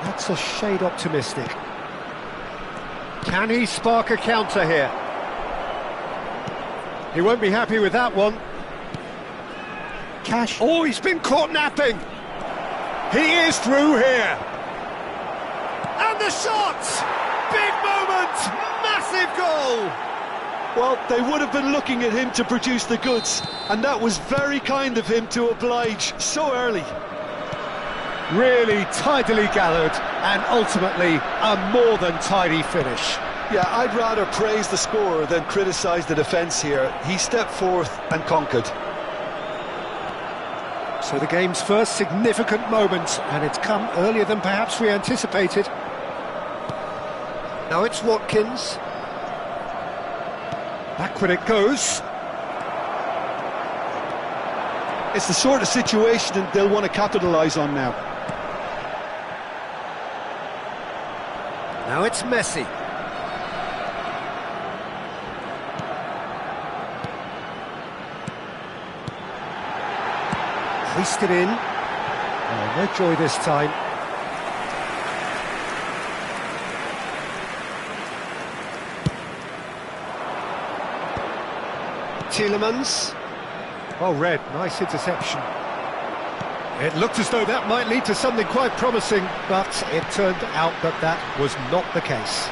That's a shade optimistic. Can he spark a counter here? He won't be happy with that one. Cash. Oh, he's been caught napping. He is through here. And the shot! Big moment! Massive goal! Well, they would have been looking at him to produce the goods, and that was very kind of him to oblige so early. Really tidily gathered, and ultimately a more than tidy finish. Yeah, I'd rather praise the scorer than criticise the defence here. He stepped forth and conquered. So the game's first significant moment, and it's come earlier than perhaps we anticipated. Now it's Watkins. Backward it goes. It's the sort of situation they'll want to capitalise on now. Now it's Messi. Hoisted in. Oh, no joy this time. Tielemans. Oh, Red, nice interception. It looked as though that might lead to something quite promising, but it turned out that that was not the case.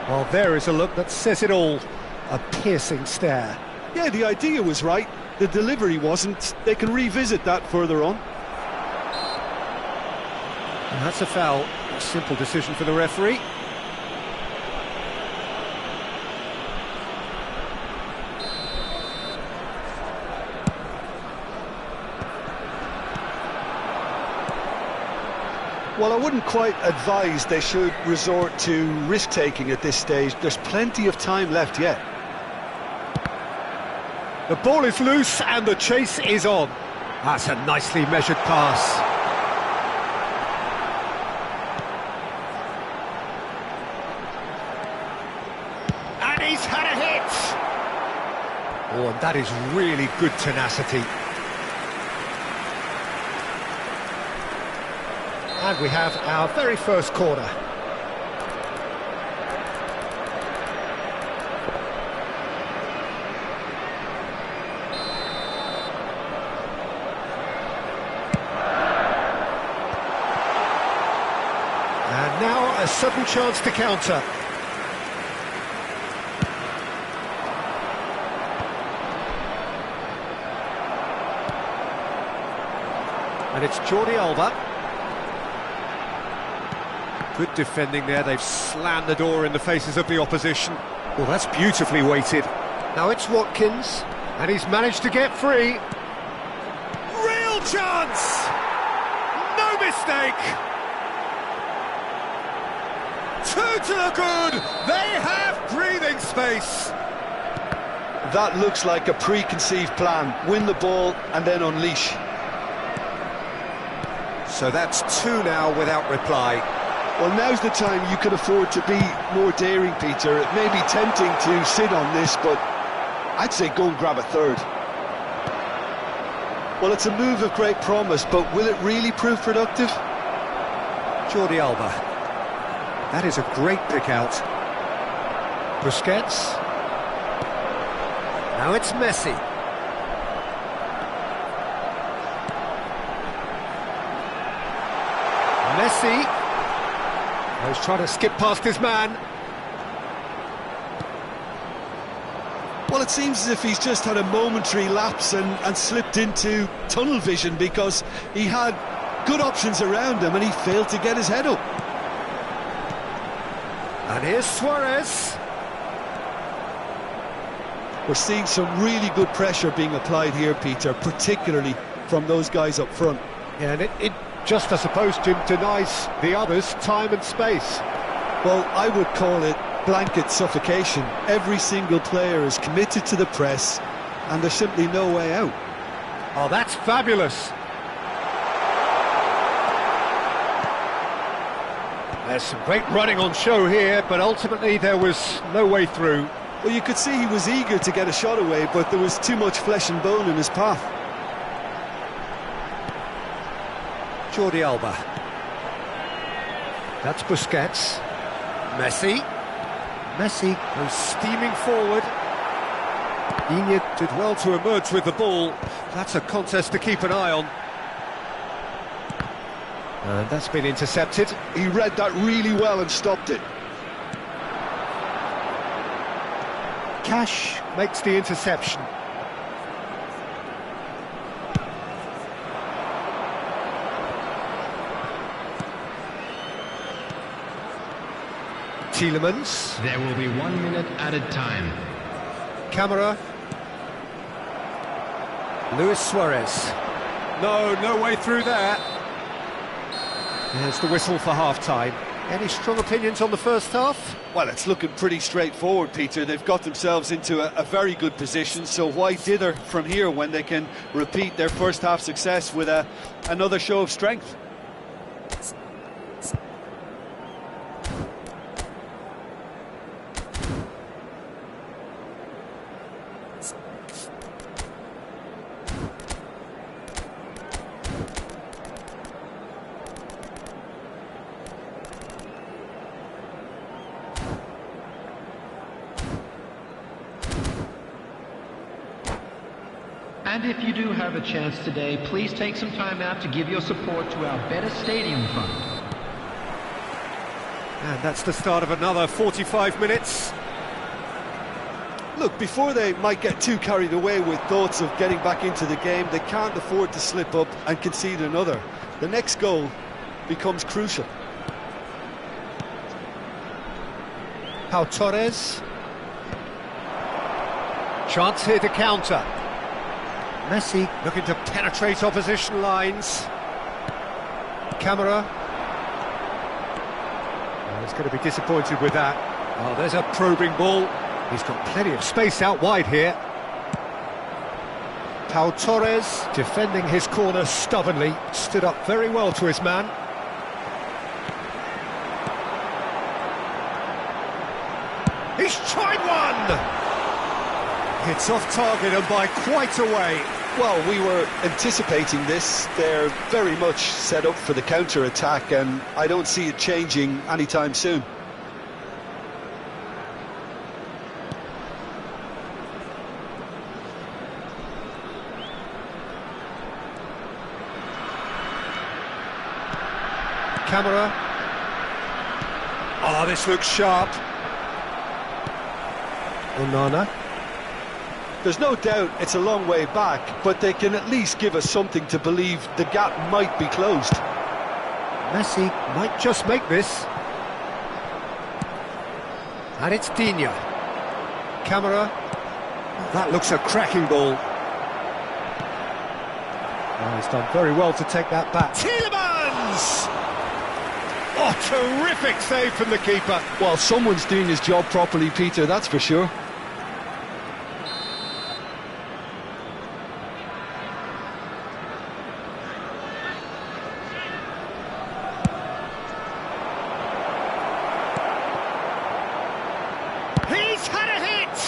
Well, there is a look that says it all. A piercing stare. Yeah, the idea was right. The delivery wasn't. They can revisit that further on. And that's a foul. A simple decision for the referee. Well, I wouldn't quite advise they should resort to risk-taking at this stage. There's plenty of time left yet. The ball is loose and the chase is on. That's a nicely measured pass. And he's had a hit! Oh, and that is really good tenacity. And we have our very first corner. And now a sudden chance to counter. And it's Jordi Alba. Good defending there, they've slammed the door in the faces of the opposition. Well, that's beautifully weighted. Now it's Watkins, and he's managed to get free. Real chance! No mistake! Two to the good! They have breathing space! That looks like a preconceived plan. Win the ball and then unleash. So that's two now without reply. Well, now's the time you can afford to be more daring, Peter. It may be tempting to sit on this, but I'd say go and grab a third. Well, it's a move of great promise, but will it really prove productive? Jordi Alba. That is a great pick out. Busquets. Now it's Messi. Messi. He's trying to skip past his man. Well, it seems as if he's just had a momentary lapse and slipped into tunnel vision, because he had good options around him and he failed to get his head up. And here's Suarez. We're seeing some really good pressure being applied here, Peter, particularly from those guys up front. Yeah, and it just, I suppose, Jim, denies the others time and space. Well, I would call it blanket suffocation. Every single player is committed to the press, and there's simply no way out. Oh, that's fabulous. There's some great running on show here, but ultimately there was no way through. Well, you could see he was eager to get a shot away, but there was too much flesh and bone in his path. Jordi Alba. That's Busquets. Messi. Messi goes steaming forward. Iñigo did well to emerge with the ball. That's a contest to keep an eye on. And that's been intercepted. He read that really well and stopped it. Cash makes the interception. Tielemans. There will be 1 minute added time. Camera. Luis Suarez. No way through there. There's the whistle for half-time. Any strong opinions on the first half? Well, it's looking pretty straightforward, Peter. They've got themselves into a very good position, so why dither from here when they can repeat their first half success with another show of strength? And if you do have a chance today, please take some time out to give your support to our Better Stadium Fund. And that's the start of another 45 minutes. Look, before they might get too carried away with thoughts of getting back into the game, they can't afford to slip up and concede another. The next goal becomes crucial. Pau Torres. Chance here to counter. Messi looking to penetrate opposition lines. Camera. Oh, he's going to be disappointed with that. Oh, there's a probing ball. He's got plenty of space out wide here. Pau Torres defending his corner stubbornly. Stood up very well to his man. He's tried one! It's off target and by quite a way. Well, we were anticipating this. They're very much set up for the counter-attack, and I don't see it changing anytime soon. Camera. Oh, this looks sharp. Onana. There's no doubt it's a long way back, but they can at least give us something to believe the gap might be closed. Messi might just make this. And it's Digne. Camera. That looks a cracking ball. Oh, he's done very well to take that back. Tielemans! Oh, terrific save from the keeper. Well, someone's doing his job properly, Peter, that's for sure. He's had a hit!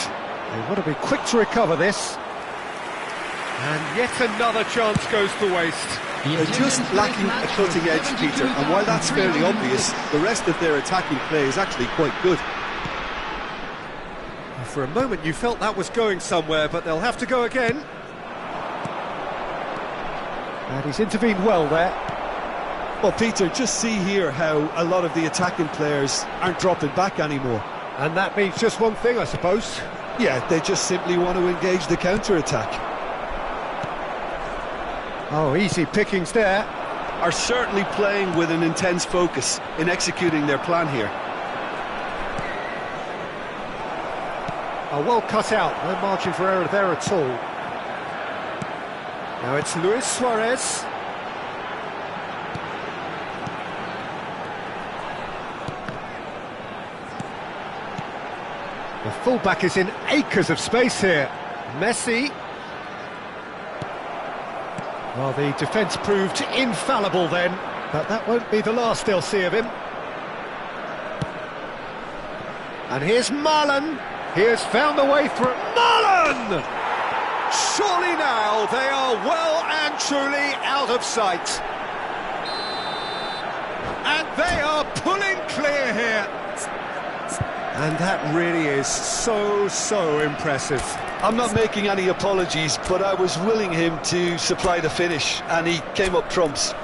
They want to be quick to recover this. And yet another chance goes to waste. They're just lacking a cutting edge, Peter, and while that's fairly obvious, the rest of their attacking play is actually quite good. For a moment you felt that was going somewhere, but they'll have to go again. And he's intervened well there. Well, Peter, just see here how a lot of the attacking players aren't dropping back anymore. And that means just one thing, I suppose. Yeah, they just simply want to engage the counter-attack. Oh, easy pickings there. Are certainly playing with an intense focus in executing their plan here. Oh, well cut out, no margin for error there at all. Now it's Luis Suarez. The fullback is in acres of space here. Messi. Well, the defence proved infallible then, but that won't be the last they'll see of him. And here's Marlon. He has found the way through. Marlon! Surely now they are well and truly out of sight. And they are pulling clear here. And that really is so impressive. I'm not making any apologies, but I was willing him to supply the finish, and he came up trumps.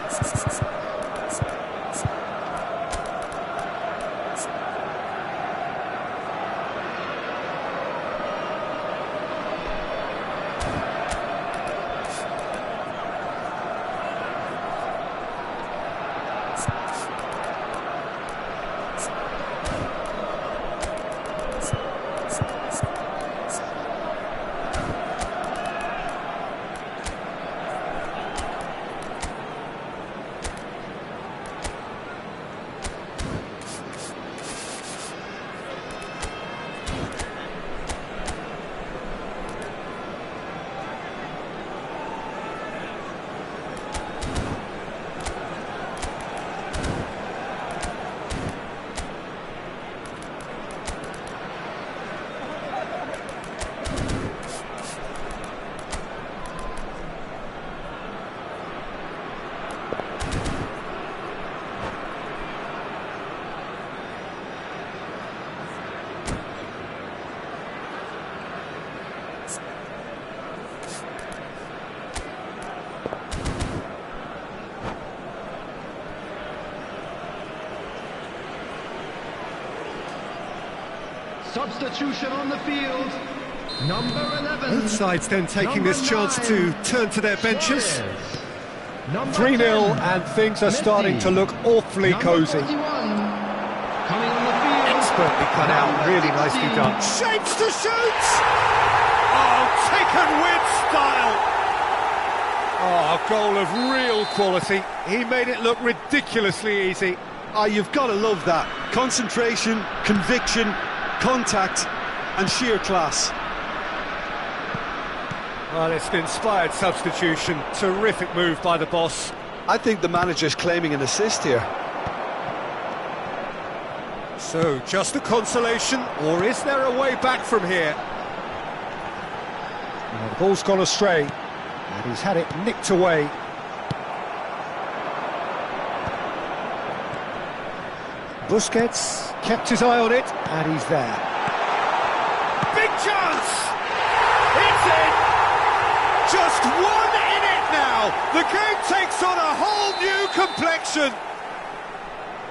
Substitution on the field, number 11. Both sides then taking this chance to turn to their benches. 3-0 and things are starting to look awfully cosy. Coming on the field. Expertly cut out, really nicely done. Shapes to shoot! Oh, taken with style! Oh, a goal of real quality. He made it look ridiculously easy. Ah, you've got to love that. Concentration, conviction, contact and sheer class. Well, it's an inspired substitution. Terrific move by the boss. I think the manager's claiming an assist here. So, just a consolation, or is there a way back from here? Well, the ball's gone astray, and he's had it nicked away. Busquets kept his eye on it, and he's there. Big chance! It's in! Just one in it now! The game takes on a whole new complexion!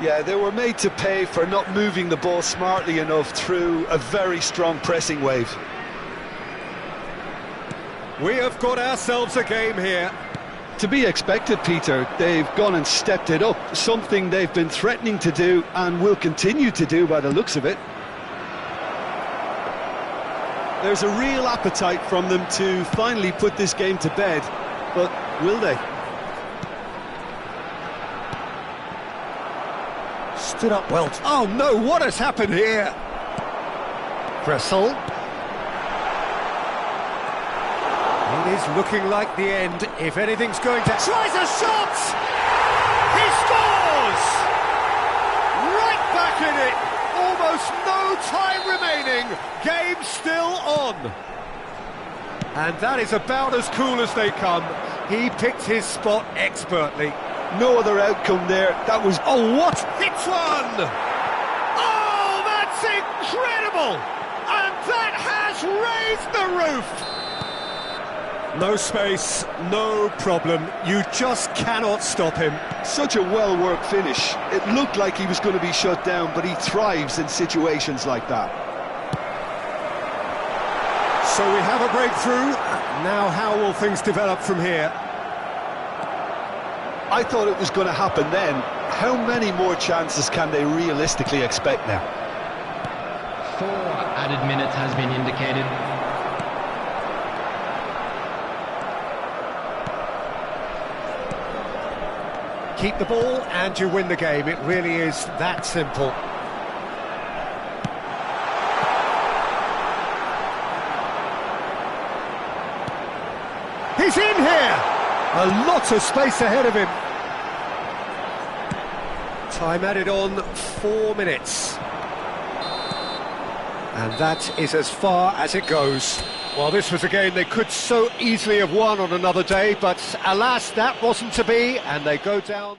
Yeah, they were made to pay for not moving the ball smartly enough through a very strong pressing wave. We have got ourselves a game here. To be expected, Peter. They've gone and stepped it up, something they've been threatening to do and will continue to do by the looks of it. There's a real appetite from them to finally put this game to bed, but will they? Stood up well. Oh no, what has happened here? Gressel. It is looking like the end. If anything's going to... Tries a shot! He scores! Right back in it! Almost no time remaining. Game still on. And that is about as cool as they come. He picked his spot expertly. No other outcome there. That was... Oh, what? Hits one! Oh, that's incredible! And that has raised the roof! No space, no problem. You just cannot stop him. Such a well-worked finish. It looked like he was going to be shut down, but he thrives in situations like that. So we have a breakthrough. Now how will things develop from here? I thought it was going to happen then. How many more chances can they realistically expect now? 4 added minutes has been indicated. Keep the ball and you win the game. It really is that simple. He's in here! A lot of space ahead of him. Time added on 4 minutes. And that is as far as it goes. Well, this was a game they could so easily have won on another day, but alas, that wasn't to be, and they go down.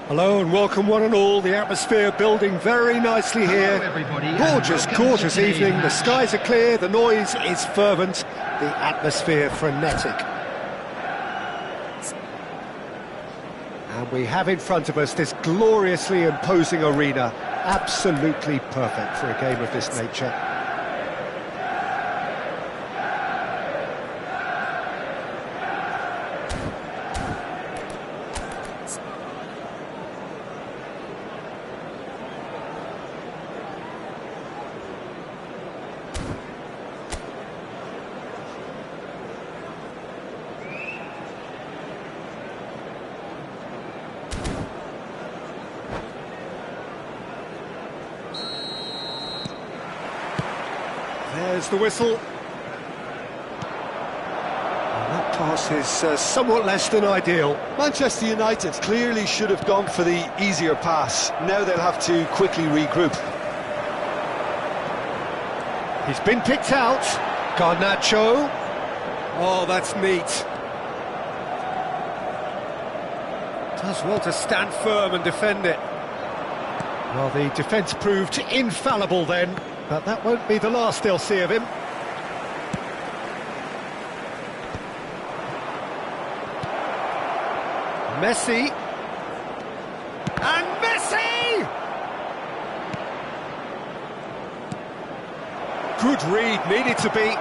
Hello and welcome one and all, the atmosphere building very nicely here. Hello everybody, Gorgeous, gorgeous evening, the skies are clear, the noise is fervent, the atmosphere frenetic. And we have in front of us this gloriously imposing arena, absolutely perfect for a game of this nature. There's the whistle. And that pass is somewhat less than ideal. Manchester United clearly should have gone for the easier pass. Now they'll have to quickly regroup. He's been picked out. Garnacho. Oh, that's neat. Does well to stand firm and defend it. Well, the defence proved infallible then, but that won't be the last they'll see of him. Messi. And Messi! Good read, needed to be.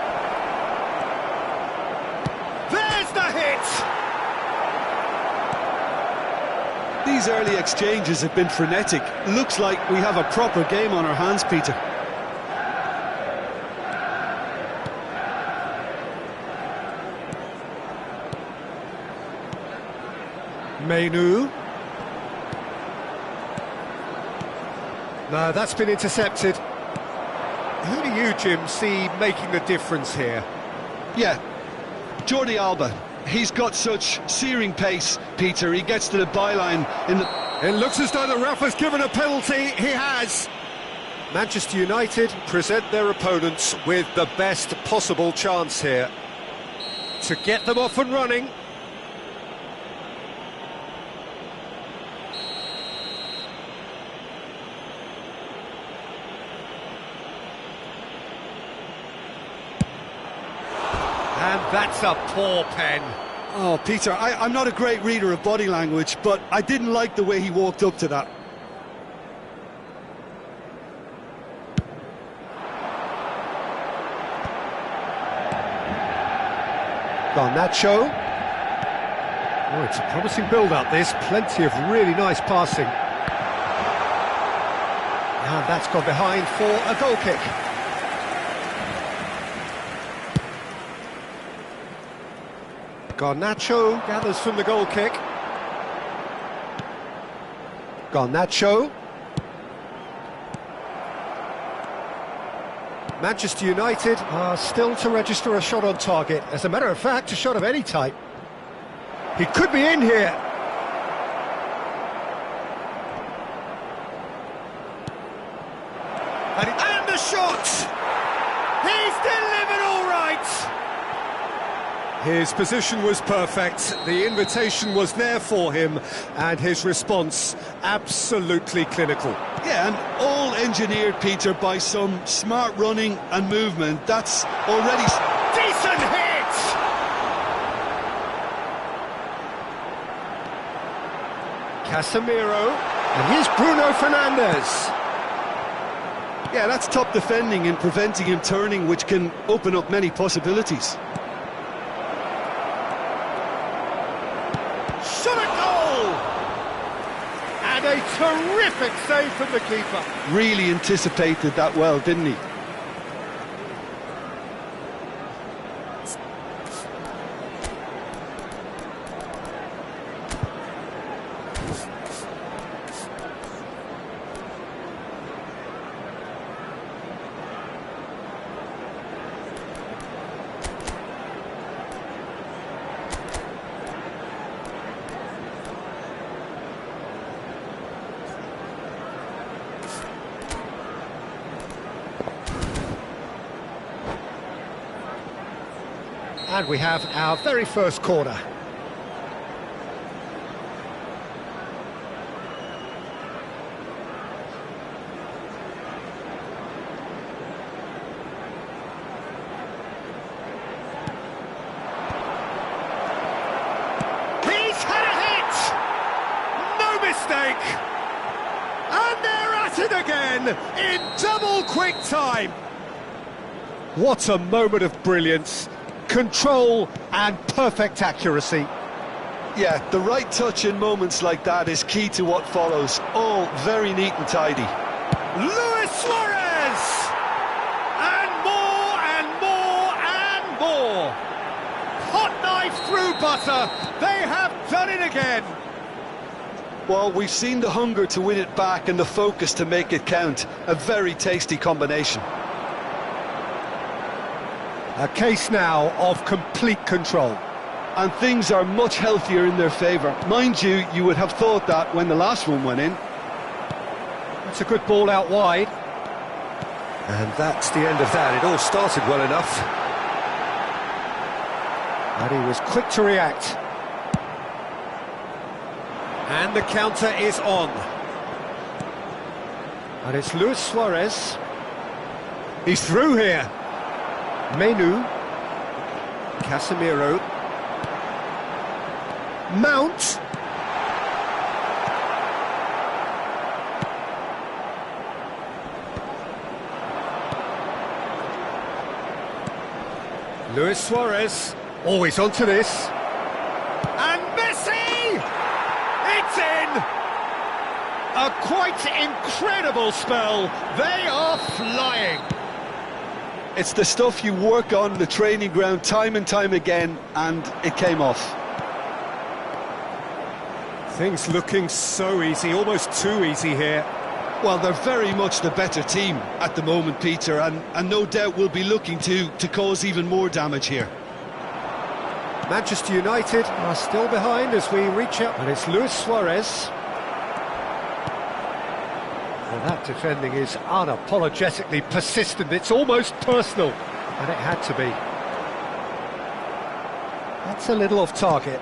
There's the hit! These early exchanges have been frenetic. Looks like we have a proper game on our hands, Peter. Menu. No, that's been intercepted. Who do you, Jim, see making the difference here? Yeah, Jordi Alba. He's got such searing pace, Peter. He gets to the byline in the... It looks as though the ref has given a penalty. He has. Manchester United present their opponents with the best possible chance here to get them off and running. That's a poor pen. Oh, Peter, I'm not a great reader of body language, but I didn't like the way he walked up to that. Garnacho. Oh, it's a promising build-up, this. Plenty of really nice passing. And that's gone behind for a goal kick. Garnacho gathers from the goal kick. Garnacho. Manchester United are still to register a shot on target. As a matter of fact, a shot of any type. He could be in here. And the shot! He's delivered all right! His position was perfect, the invitation was there for him, and his response absolutely clinical. Yeah, and all engineered, Peter, by some smart running and movement. That's already... Decent hit! Casemiro, and here's Bruno Fernandes. Yeah, that's top defending and preventing him turning, which can open up many possibilities. Shot a goal! And a terrific save from the keeper. Really anticipated that well, didn't he? And we have our very first corner. He's had a hit! No mistake! And they're at it again in double quick time. What a moment of brilliance. Control and perfect accuracy. Yeah, the right touch in moments like that is key to what follows. All very neat and tidy. Luis Suarez! And more and more and more. Hot knife through butter. They have done it again. Well, we've seen the hunger to win it back and the focus to make it count. A very tasty combination. A case now of complete control. And things are much healthier in their favour. Mind you, you would have thought that when the last one went in. That's a good ball out wide. And that's the end of that. It all started well enough. And he was quick to react. And the counter is on. And it's Luis Suarez. He's through here. Menu, Casemiro, Mount, Luis Suarez, always onto this, and Messi! It's in! A quite incredible spell, they are flying! It's the stuff you work on the training ground time and time again, and it came off. Things looking so easy, almost too easy here. Well, they're very much the better team at the moment, Peter, and no doubt will be looking to cause even more damage here. Manchester United are still behind as we reach out, and it's Luis Suarez. Well, that defending is unapologetically persistent, it's almost personal, and it had to be. That's a little off target.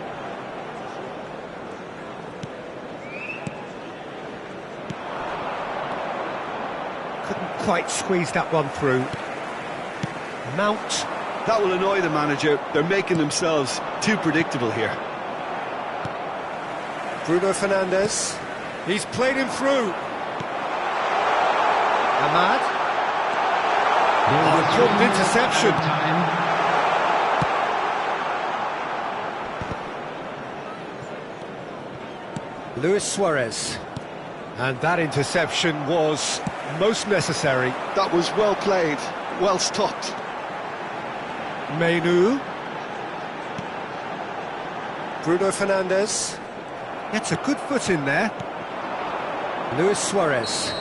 Couldn't quite squeeze that one through. Mount. That will annoy the manager. They're making themselves too predictable here. Bruno Fernandes. He's played him through. Ahmad. Important interception. Luis Suarez. And that interception was most necessary. That was well played, well stopped. Menu. Bruno Fernandes. Gets a good foot in there. Luis Suarez.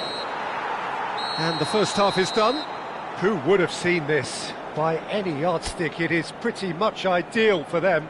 And the first half is done. Who would have seen this? By any yardstick, it is pretty much ideal for them.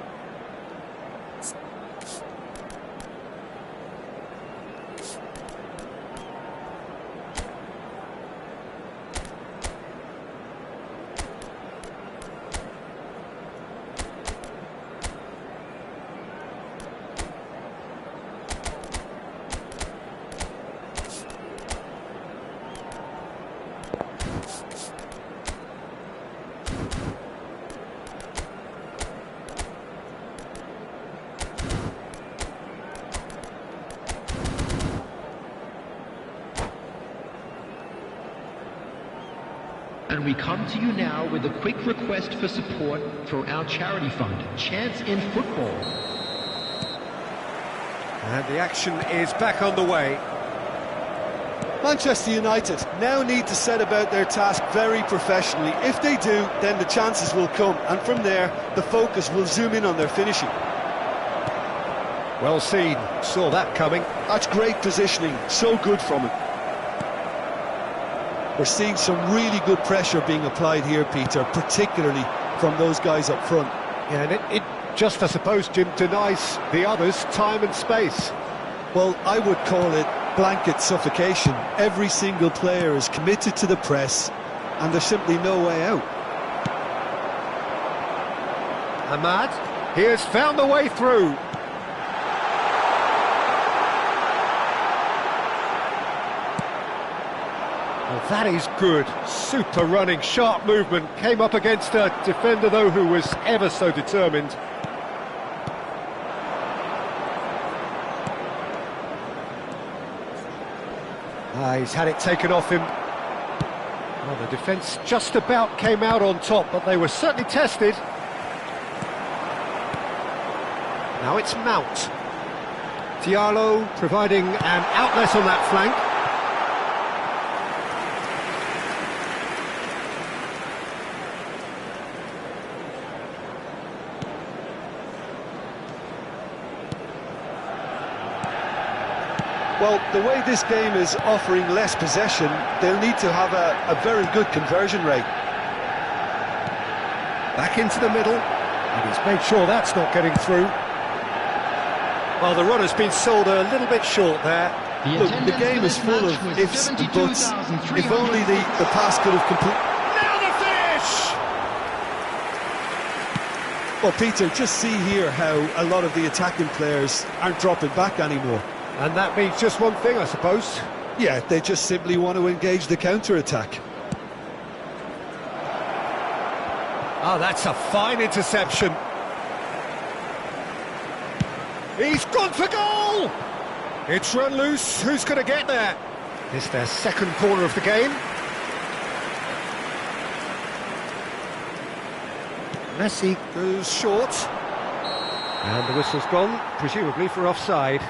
And we come to you now with a quick request for support for our charity fund, Chance in Football. And the action is back underway. Manchester United now need to set about their task very professionally. If they do, then the chances will come, and from there, the focus will zoom in on their finishing. Well seen, saw that coming. That's great positioning, so good from him. We're seeing some really good pressure being applied here, Peter, particularly from those guys up front. Yeah, and it just, I suppose, Jim, denies the others time and space. Well, I would call it blanket suffocation. Every single player is committed to the press, and there's simply no way out. Ahmad, he has found the way through. Well, that is good. Super running, sharp movement. Came up against a defender, though, who was ever so determined. He's had it taken off him. Well, the defence just about came out on top, but they were certainly tested. Now it's Mount. Diallo providing an outlet on that flank. Well, the way this game is offering less possession, they'll need to have a very good conversion rate. Back into the middle, and he's made sure that's not getting through. Well, the run has been sold a little bit short there. Look, the game is full of ifs and buts. If only the pass could have completed. Now the finish! Well, Peter, just see here how a lot of the attacking players aren't dropping back anymore. And that means just one thing, I suppose. Yeah, they just simply want to engage the counter-attack. Oh, that's a fine interception. He's gone for goal! It's run loose. Who's going to get there? It's their second corner of the game. Messi goes short. And the whistle's gone, presumably for offside.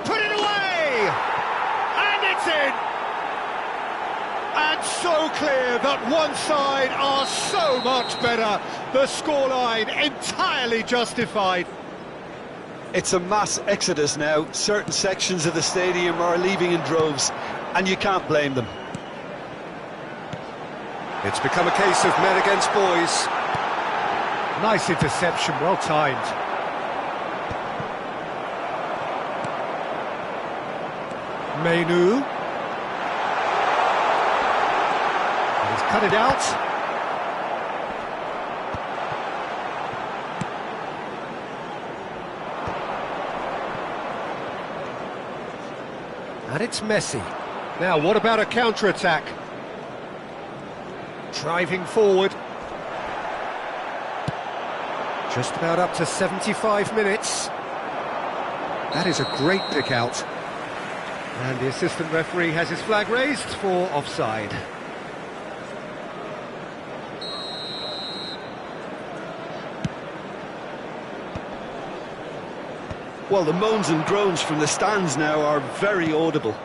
Put it away! And it's in! And so clear that one side are so much better. The scoreline entirely justified. It's a mass exodus now. Certain sections of the stadium are leaving in droves, and you can't blame them. It's become a case of men against boys. Nice interception, well timed. Menu. And he's cut it out. it's Messi. Now, what about a counter-attack? Driving forward. Just about up to 75 minutes. That is a great pick out. And the assistant referee has his flag raised for offside. Well, the moans and groans from the stands now are very audible.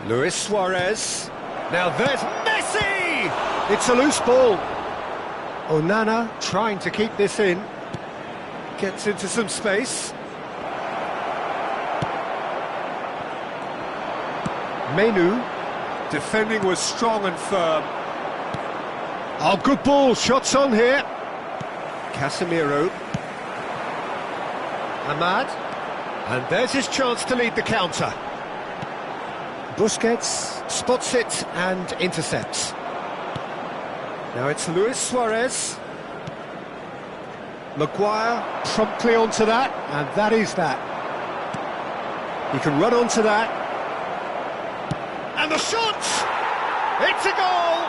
Luis Suarez. Now there's Messi! It's a loose ball. Onana trying to keep this in. Gets into some space. Menu. Defending was strong and firm. Oh, good ball. Shots on here. Casemiro. Ahmad. And there's his chance to lead the counter. Busquets spots it and intercepts. Now it's Luis Suarez. Maguire promptly onto that, and that is that. He can run onto that. And the shot! It's a goal!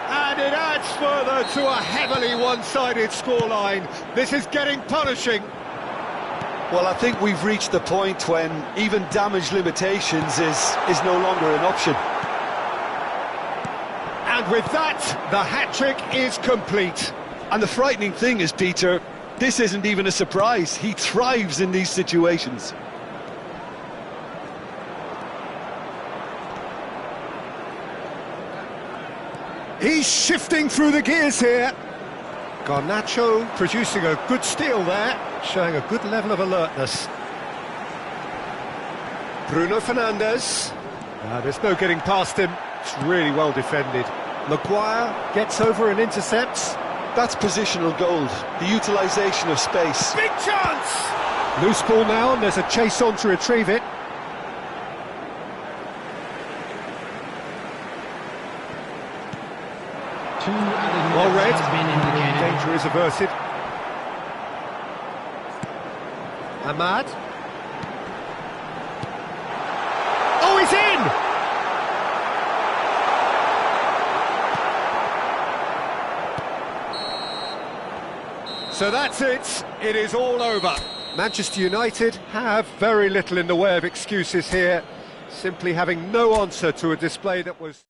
And it adds further to a heavily one-sided scoreline. This is getting punishing. Well, I think we've reached the point when even damage limitations is no longer an option. And with that, the hat-trick is complete. And the frightening thing is, Peter, this isn't even a surprise. He thrives in these situations. He's shifting through the gears here. Garnacho producing a good steal there, showing a good level of alertness. Bruno Fernandes. There's no getting past him. It's really well defended. Maguire gets over and intercepts. That's positional gold, the utilisation of space. Big chance! Loose ball now, and there's a chase on to retrieve it. Well read. Danger is averted. Ahmad. Oh, he's in! So that's it. It is all over. Manchester United have very little in the way of excuses here, simply having no answer to a display that was...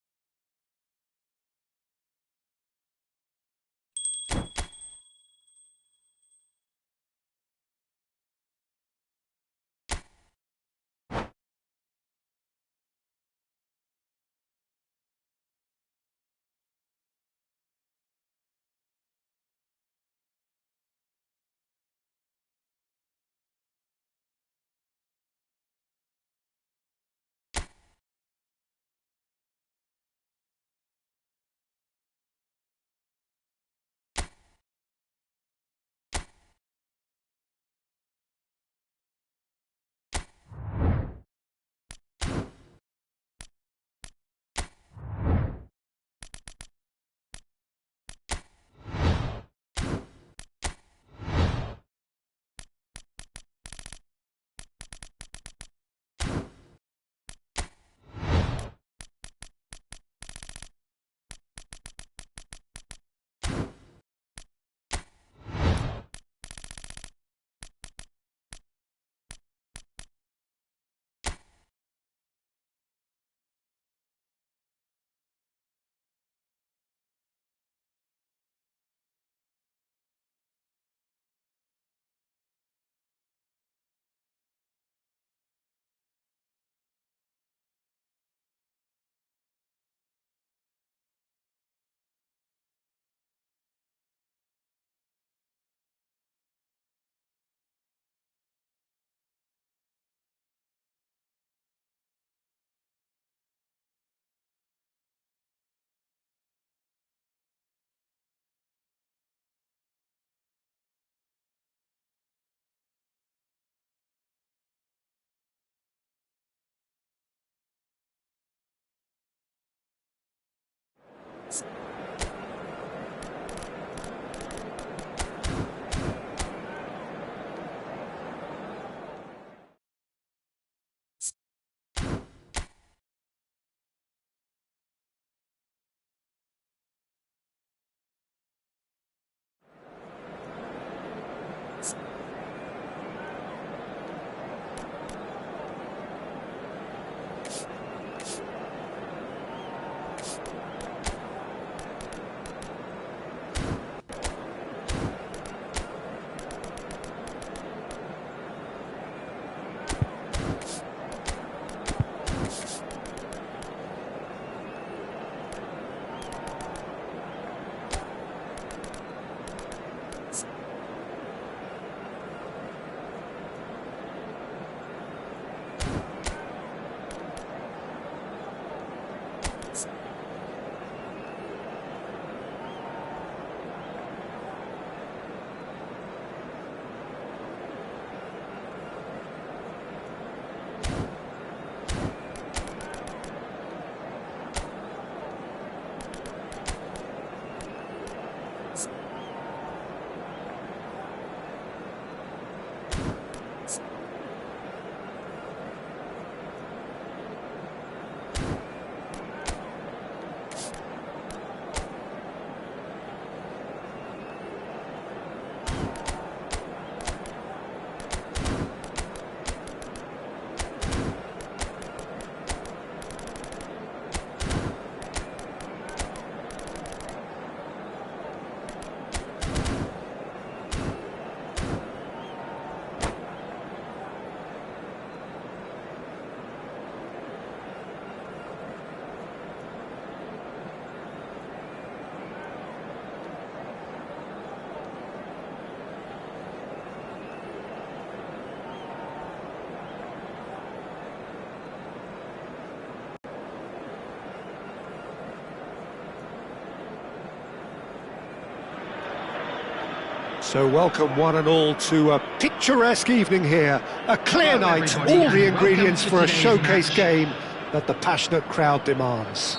So welcome one and all to a picturesque evening here. A clear Hello, night, everybody, all and the welcome ingredients to for a today's showcase match. game that the passionate crowd demands.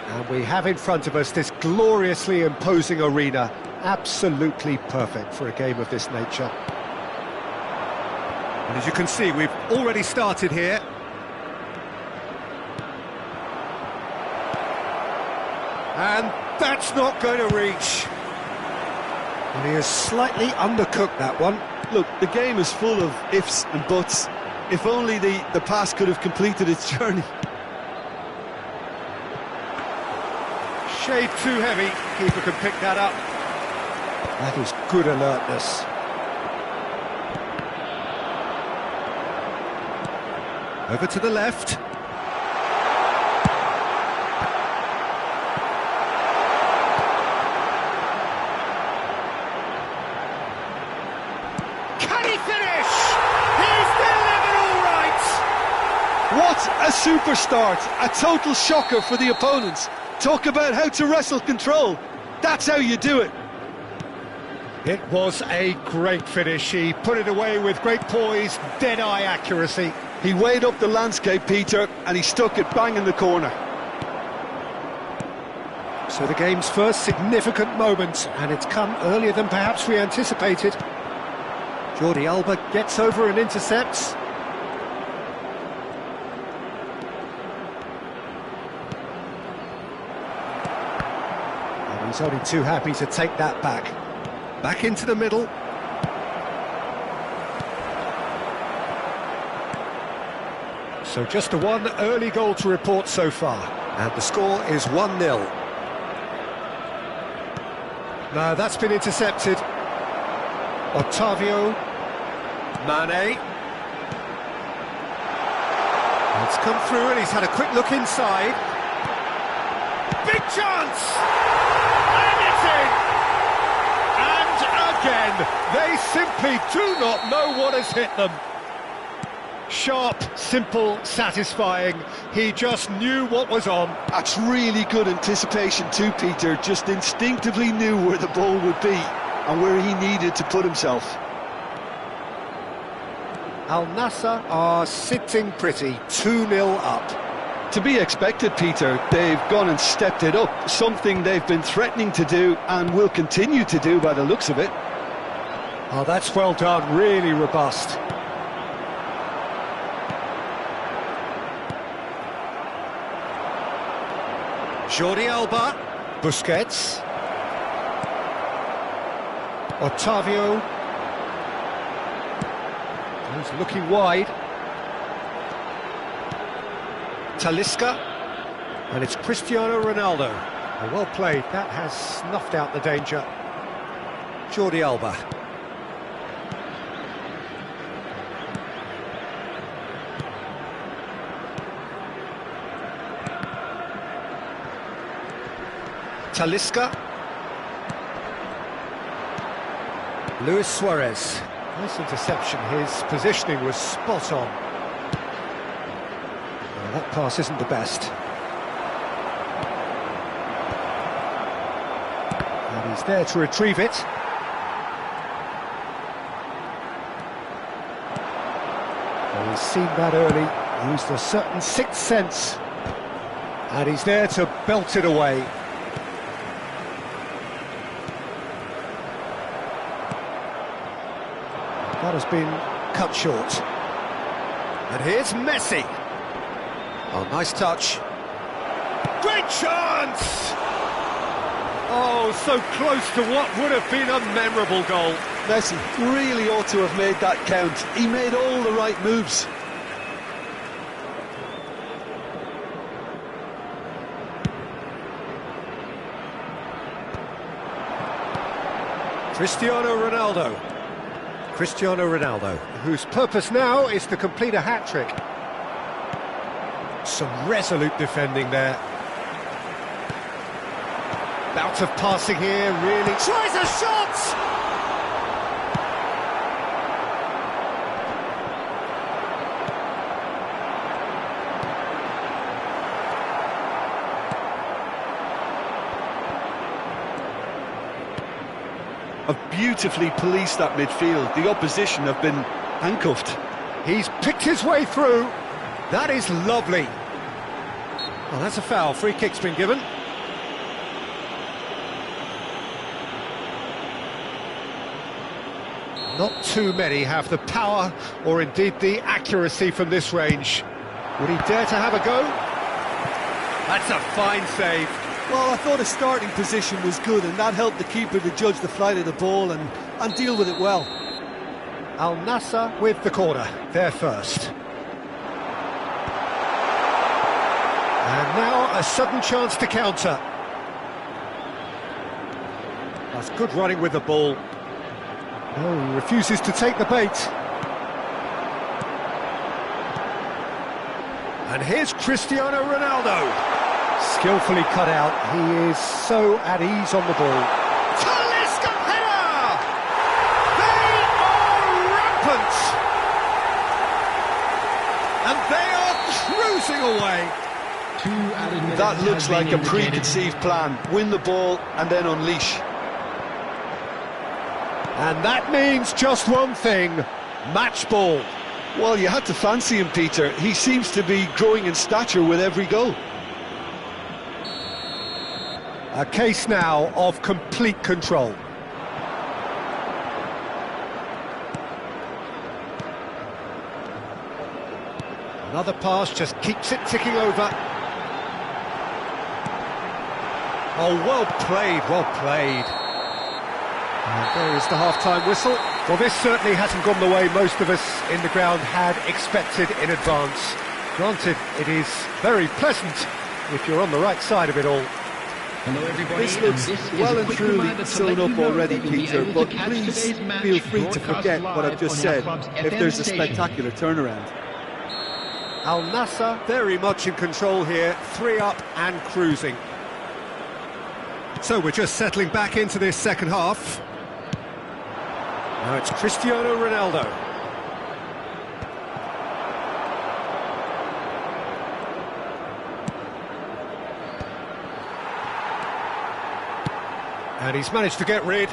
And we have in front of us this gloriously imposing arena, absolutely perfect for a game of this nature. And as you can see, we've already started here. And that's not going to reach. And he has slightly undercooked that one. Look, the game is full of ifs and buts. If only the pass could have completed its journey. Shade too heavy. Keeper can pick that up. That is good alertness. Over to the left. Can he finish? He's delivered all right! What a super start! A total shocker for the opponents. Talk about how to wrestle control. That's how you do it. It was a great finish. He put it away with great poise, dead-eye accuracy. He weighed up the landscape, Peter, and he stuck it bang in the corner. So the game's first significant moment, and it's come earlier than perhaps we anticipated. Jordi Alba gets over and intercepts. And he's only too happy to take that back. Back into the middle. So just the one early goal to report so far. And the score is 1-0. No, that's been intercepted. Otavio. Mane. It's come through and he's had a quick look inside. Big chance! And it's in! And again, they simply do not know what has hit them. Sharp, simple, satisfying. He just knew what was on. That's really good anticipation too, Peter. Just instinctively knew where the ball would be and where he needed to put himself. Al Nassr are sitting pretty, 2-0 up. To be expected, Peter. They've gone and stepped it up, something they've been threatening to do and will continue to do by the looks of it. Oh, that's well done, really robust. Jordi Alba, Busquets, Otavio, he's looking wide, Talisca, and it's Cristiano Ronaldo. Oh, well played, that has snuffed out the danger. Jordi Alba. Talisca. Luis Suarez. Nice interception. His positioning was spot on. Well, that pass isn't the best. And he's there to retrieve it. Well, he's seen that early. Used a certain sixth sense. And he's there to belt it away. That has been cut short. And here's Messi. Oh, nice touch. Great chance! Oh, so close to what would have been a memorable goal. Messi really ought to have made that count. He made all the right moves. Cristiano Ronaldo. Cristiano Ronaldo, whose purpose now is to complete a hat-trick. Some resolute defending there. Bout of passing here, really. Tries a shot! have beautifully policed that midfield. The opposition have been handcuffed. He's picked his way through. That is lovely. Well, that's a foul. Free kick's been given. Not too many have the power or indeed the accuracy from this range. Would he dare to have a go? That's a fine save. Well, I thought his starting position was good, and that helped the keeper to judge the flight of the ball and deal with it well. Al Nassr with the corner, there first. And now a sudden chance to counter. That's good running with the ball. Oh, he refuses to take the bait. And here's Cristiano Ronaldo. Skillfully cut out. He is so at ease on the ball. Talisca header! They are rampant! And they are cruising away. That looks like a preconceived plan. Win the ball and then unleash. And that means just one thing, match ball. Well, you had to fancy him, Peter. He seems to be growing in stature with every goal. A case now of complete control. Another pass just keeps it ticking over. Oh, well played, well played. And there is the half-time whistle. Well, this certainly hasn't gone the way most of us in the ground had expected in advance. Granted, it is very pleasant if you're on the right side of it all. Hello everybody. This looks well and truly sewn up already, Peter, but please feel free to forget what I've just said if there's a spectacular turnaround. Al Nassr very much in control here, 3 up and cruising. So we're just settling back into this second half. Now it's Cristiano Ronaldo. And he's managed to get rid.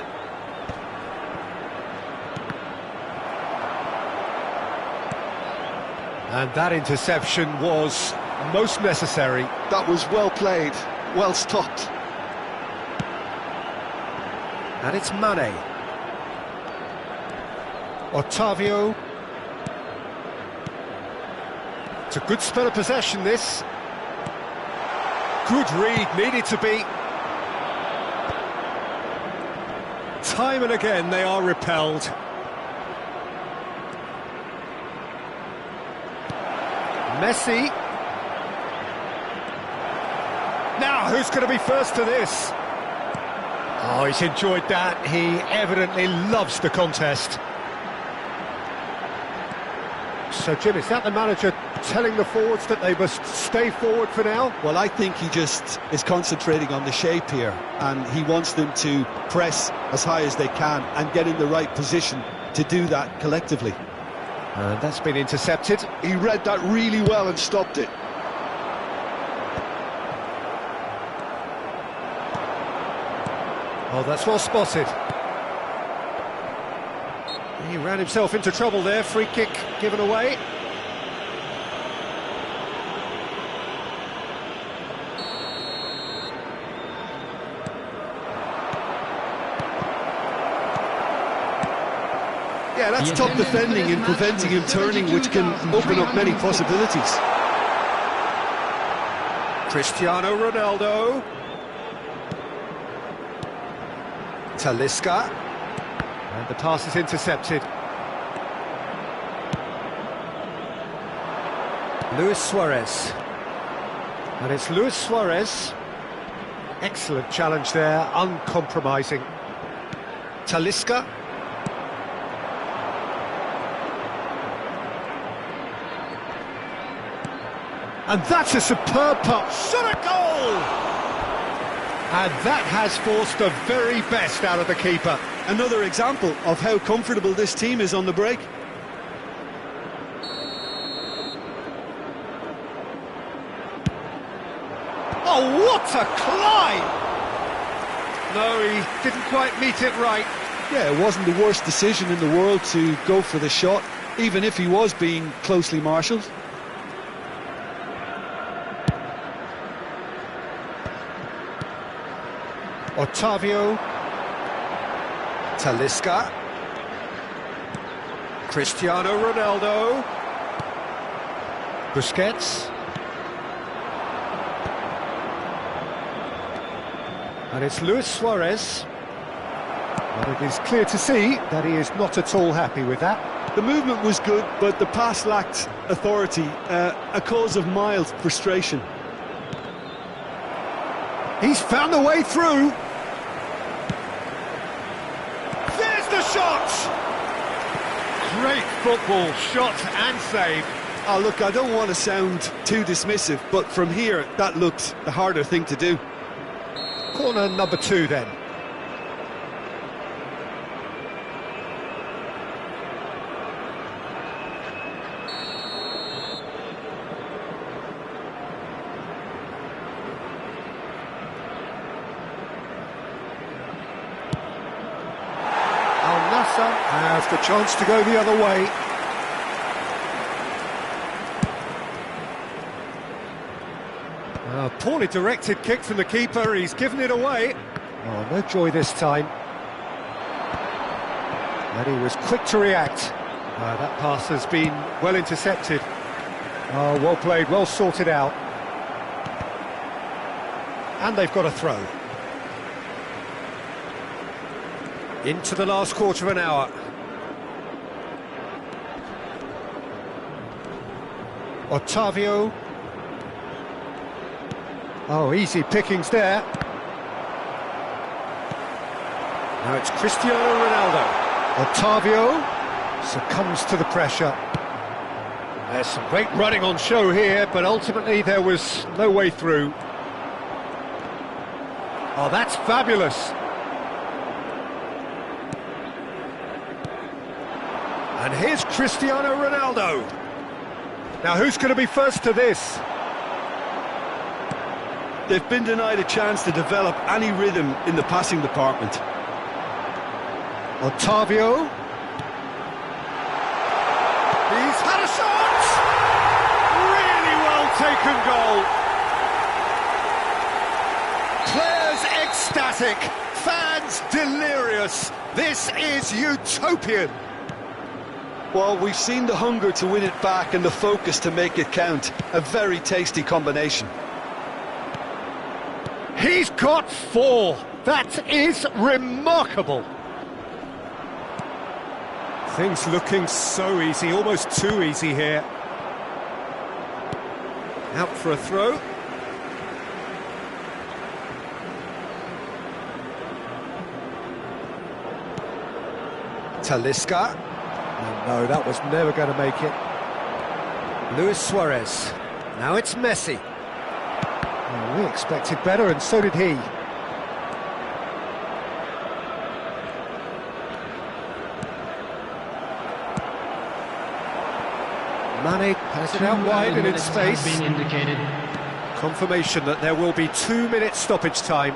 And that interception was most necessary. That was well played, well stopped. And it's Mane. Otavio. It's a good spell of possession, this. Good read, needed to be. Time and again they are repelled. Messi. Now, who's going to be first to this? Oh, he's enjoyed that. He evidently loves the contest. So, Jim, is that the manager telling the forwards that they must stay forward for now? Well, I think he just is concentrating on the shape here, and he wants them to press as high as they can and get in the right position to do that collectively. And that's been intercepted. He read that really well and stopped it. Oh, that's well spotted. He ran himself into trouble there. Free kick given away. Yeah, that's top defending and preventing him turning, which can open up many possibilities. Cristiano Ronaldo. Talisca. And the pass is intercepted. Luis Suarez. And it's Luis Suarez. Excellent challenge there, uncompromising. Talisca. And that's a superb pass. Shot a goal! And that has forced the very best out of the keeper. Another example of how comfortable this team is on the break. Oh, what a climb! No, he didn't quite meet it right. Yeah, it wasn't the worst decision in the world to go for the shot, even if he was being closely marshalled. Otavio. Talisca. Cristiano Ronaldo. Busquets. And it's Luis Suarez. But it is clear to see that he is not at all happy with that. The movement was good, but the pass lacked authority, a cause of mild frustration. He's found a way through. There's the shot! Great football, shot and save. Oh, look, I don't want to sound too dismissive, but from here, that looked the harder thing to do. Corner number 2 then. Has the chance to go the other way. A poorly directed kick from the keeper, he's given it away. Oh, no joy this time. And he was quick to react. That pass has been well intercepted. Oh, well played, well sorted out. And they've got a throw. Into the last quarter of an hour. Otavio. Oh, easy pickings there. Now it's Cristiano Ronaldo. Otavio succumbs to the pressure. There's some great running on show here, but ultimately there was no way through. Oh, that's fabulous. And here's Cristiano Ronaldo. Now, who's going to be first to this? They've been denied a chance to develop any rhythm in the passing department. Otavio. He's had a shot! Really well taken goal. Players ecstatic, fans delirious. This is utopian. Well, we've seen the hunger to win it back and the focus to make it count. A very tasty combination. He's got 4. That is remarkable. Things looking so easy, almost too easy here. Out for a throw. Talisca. No, that was never going to make it. Luis Suarez. Now it's Messi. Oh, we expected better, and so did he. Mane has it out wide and in space. Confirmation that there will be 2 minutes stoppage time.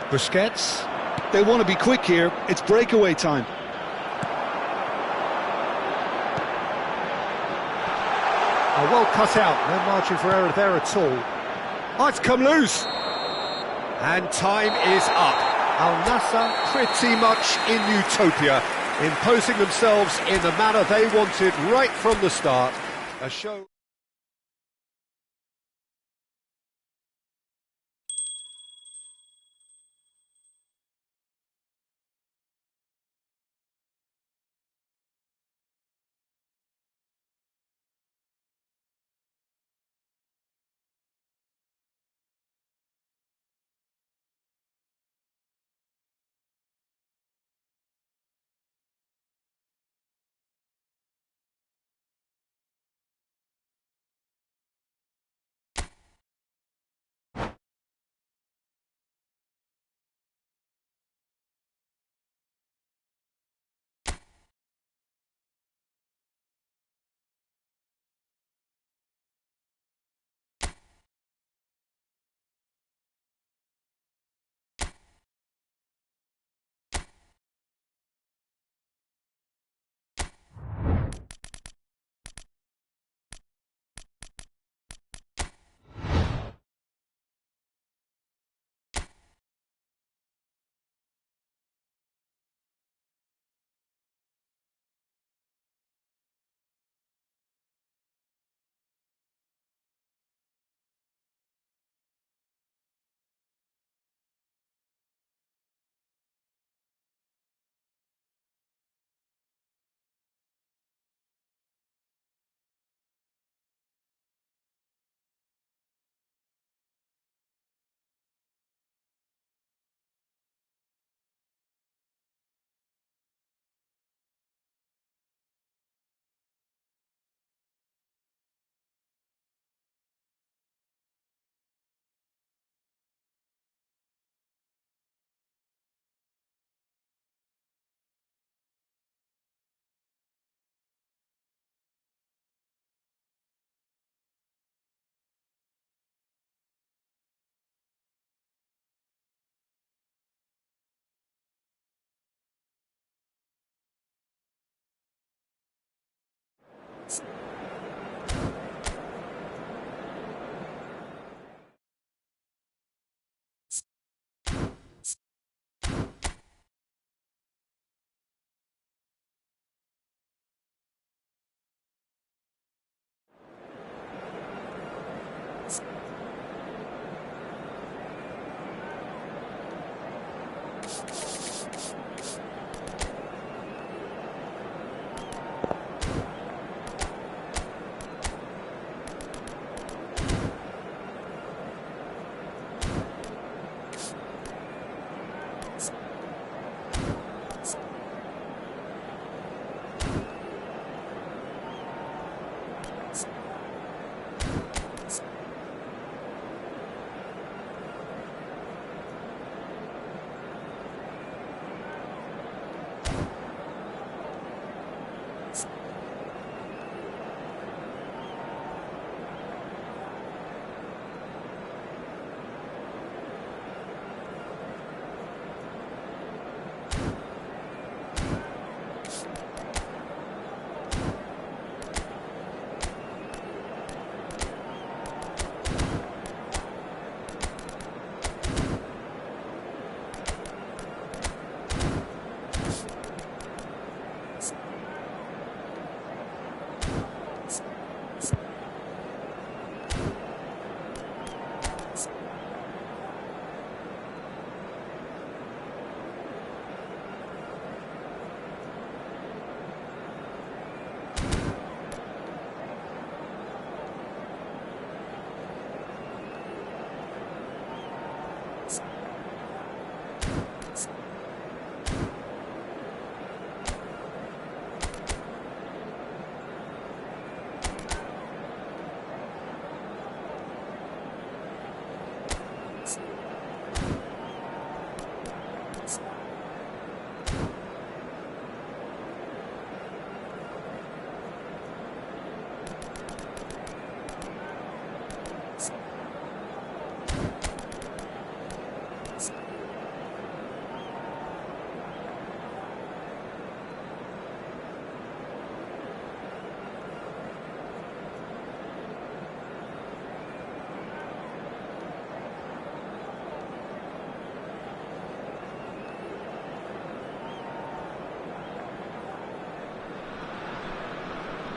Busquets. They want to be quick here. It's breakaway time. Oh, well cut out, no margin for error there at all. Oh, it's come loose. And time is up. Al Nassr pretty much in utopia, imposing themselves in the manner they wanted right from the start. A show...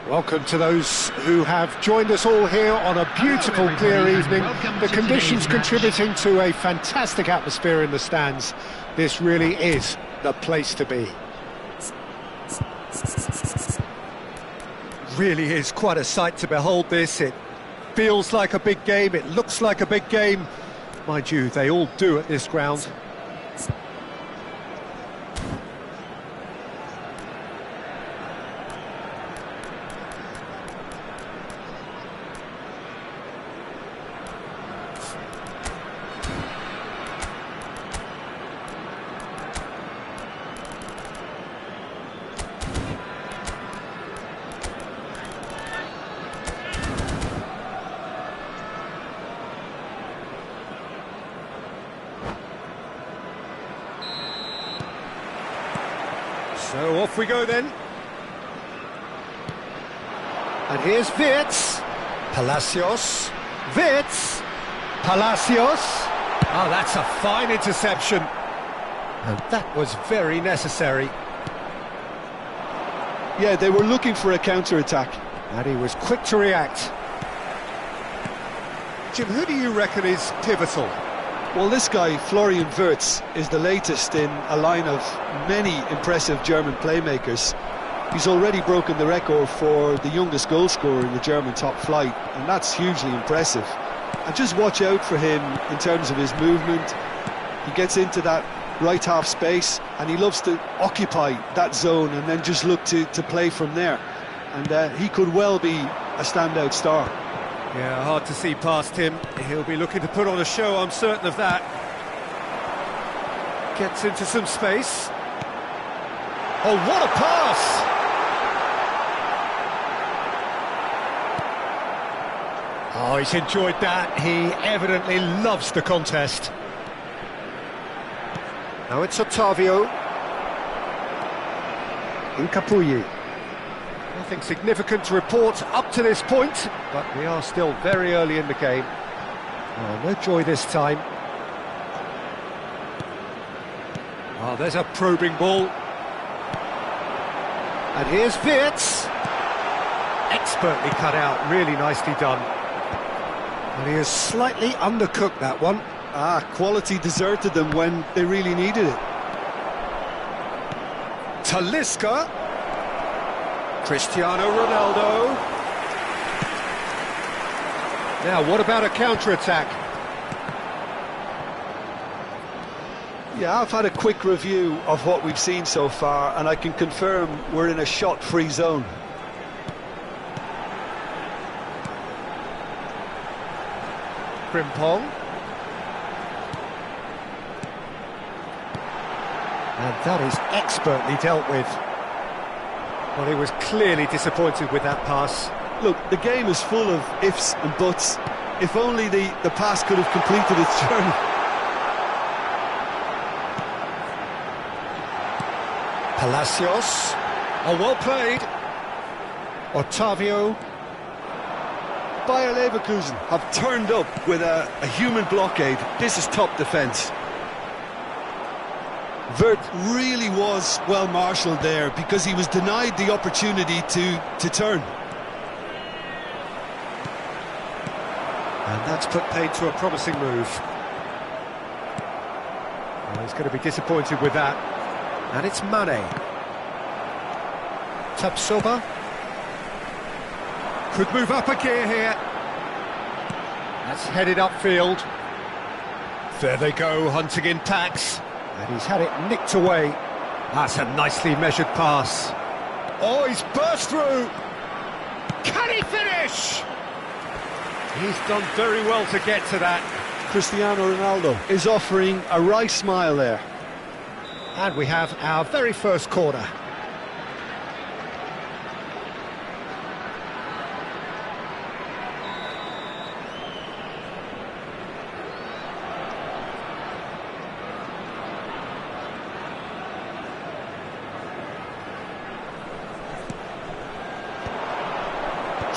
Welcome to those who have joined us all here on a beautiful, clear evening. The conditions contributing to a fantastic atmosphere in the stands. This really is the place to be. Really is quite a sight to behold this. It feels like a big game, it looks like a big game. Mind you, they all do at this ground. So off we go then. And here's Wirtz. Palacios. Wirtz. Palacios. Oh, that's a fine interception. And that was very necessary. Yeah, they were looking for a counter-attack. And he was quick to react. Jim, who do you reckon is pivotal? Well, this guy, Florian Wirtz, is the latest in a line of many impressive German playmakers. He's already broken the record for the youngest goal scorer in the German top flight, and that's hugely impressive. And just watch out for him in terms of his movement. He gets into that right half space, and he loves to occupy that zone and then just look to play from there. And he could well be a standout star. Yeah, hard to see past him. He'll be looking to put on a show, I'm certain of that. Gets into some space. Oh, what a pass! Oh, he's enjoyed that. He evidently loves the contest. Now it's Ottavio. Incapuyi. Nothing significant to report up to this point, but we are still very early in the game. Oh, no joy this time. Oh, there's a probing ball. And here's Wirtz. Expertly cut out, really nicely done. And he has slightly undercooked that one. Quality deserted them when they really needed it. Talisca. Cristiano Ronaldo. Now, what about a counter-attack? Yeah, I've had a quick review of what we've seen so far, and I can confirm we're in a shot-free zone. Frimpong. And that is expertly dealt with. Well, he was clearly disappointed with that pass. Look, the game is full of ifs and buts. If only the pass could have completed its journey. Palacios. Oh, well played. Otavio. Bayer Leverkusen have turned up with a human blockade. This is top defence. Wirtz really was well marshalled there because he was denied the opportunity to turn. And that's put paid to a promising move. Well, he's going to be disappointed with that. And it's Mane. Tapsoba. Could move up a gear here. That's headed upfield. There they go, hunting in packs. And he's had it nicked away. That's a nicely measured pass. Oh, he's burst through. Can he finish? He's done very well to get to that. Cristiano Ronaldo is offering a wry smile there. And we have our very first corner.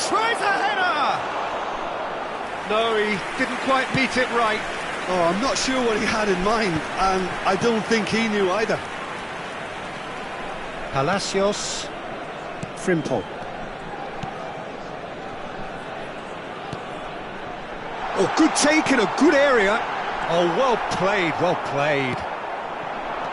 Tries a header! No, he didn't quite meet it right. Oh, I'm not sure what he had in mind, and I don't think he knew either. Palacios. Frimpong. Oh, good take in a good area. Oh, well played, well played.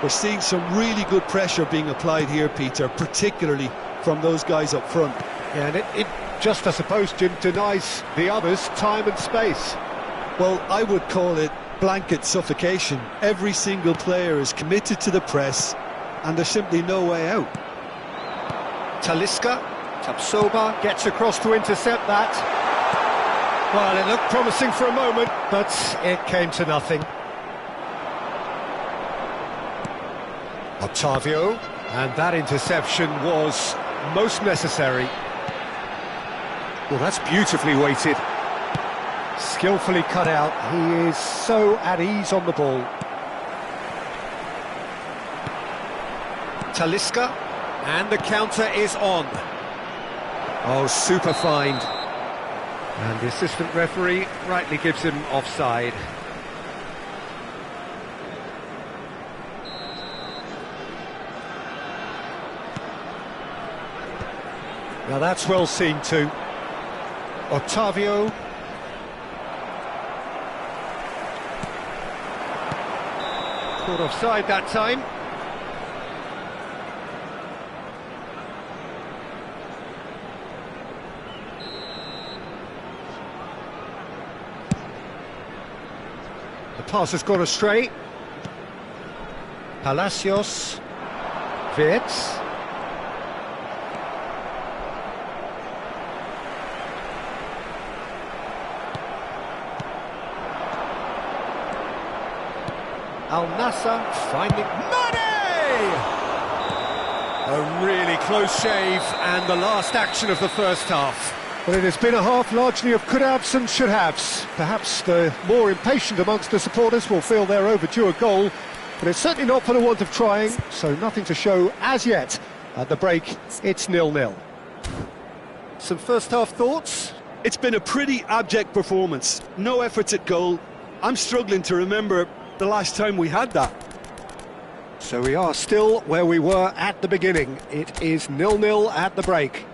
We're seeing some really good pressure being applied here, Peter, particularly from those guys up front. Yeah, and it just, I suppose, Jim, denies the others time and space. Well, I would call it blanket suffocation. Every single player is committed to the press, and there's simply no way out. Talisca. Tapsoba gets across to intercept that. Well, it looked promising for a moment, but it came to nothing. Otavio, and that interception was most necessary. Well, that's beautifully weighted. Skillfully cut out. He is so at ease on the ball. Talisca, and the counter is on. Oh, super find. And the assistant referee rightly gives him offside. Now that's well seen too. Otavio. Caught offside that time. The pass has gone astray. Palacios. Wirtz. Al-Nassr finding Mane! A really close shave, and the last action of the first half. Well, it has been a half largely of could-haves and should-haves. Perhaps the more impatient amongst the supporters will feel they're overdue a goal, but it's certainly not for the want of trying, so nothing to show as yet. At the break, it's 0-0. Some first-half thoughts? It's been a pretty abject performance. No efforts at goal. I'm struggling to remember the last time we had that. So we are still where we were at the beginning. It is 0-0 at the break.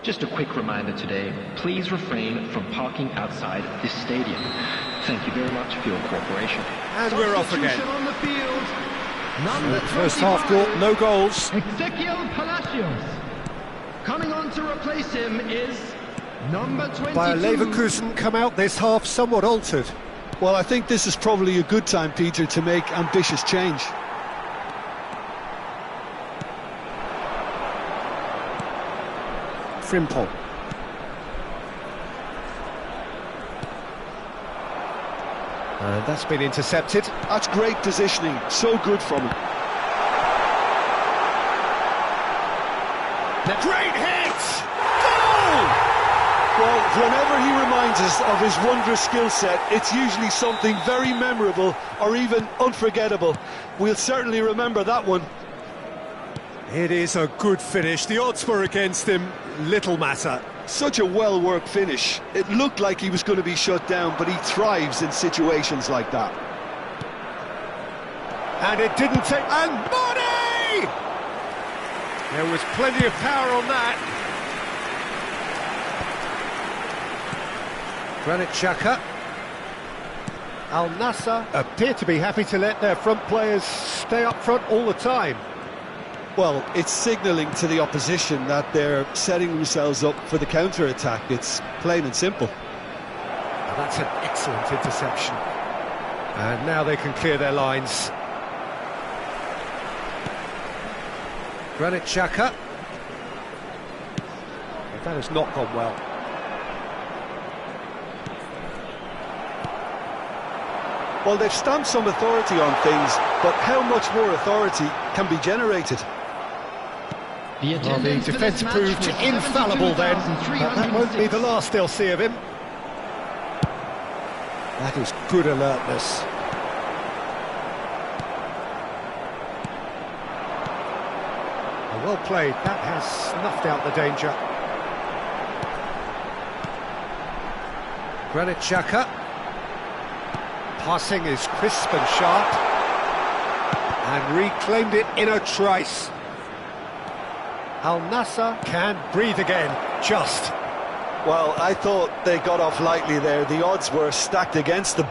Just a quick reminder today, please refrain from parking outside this stadium. Thank you very much for your cooperation. And we're off again. On the field. Number First half brought no goals. Ezequiel Palacios. Coming on to replace him is number 22. Bayer Leverkusen come out this half somewhat altered. Well, I think this is probably a good time, Peter, to make ambitious change. Frimpong. And that's been intercepted. That's great positioning, so good from him. Great hit! Goal! Well, whenever he reminds us of his wondrous skill set, it's usually something very memorable or even unforgettable. We'll certainly remember that one. It is a good finish. The odds were against him. Little matter. Such a well-worked finish. It looked like he was going to be shut down, but he thrives in situations like that. And it didn't take... And Money! There was plenty of power on that. Granit Xhaka. Al Nassr appear to be happy to let their front players stay up front all the time. Well, it's signalling to the opposition that they're setting themselves up for the counter-attack. It's plain and simple. Well, that's an excellent interception. And now they can clear their lines. Granit Xhaka. That has not gone well. Well, they've stamped some authority on things, but how much more authority can be generated? The Well, the defence proved infallible then, but that won't be the last they'll see of him. That is good alertness. Well played, that has snuffed out the danger. Granit Xhaka. Passing is crisp and sharp. And reclaimed it in a trice. Al Nassr can breathe again, just. Well, I thought they got off lightly there. The odds were stacked against them.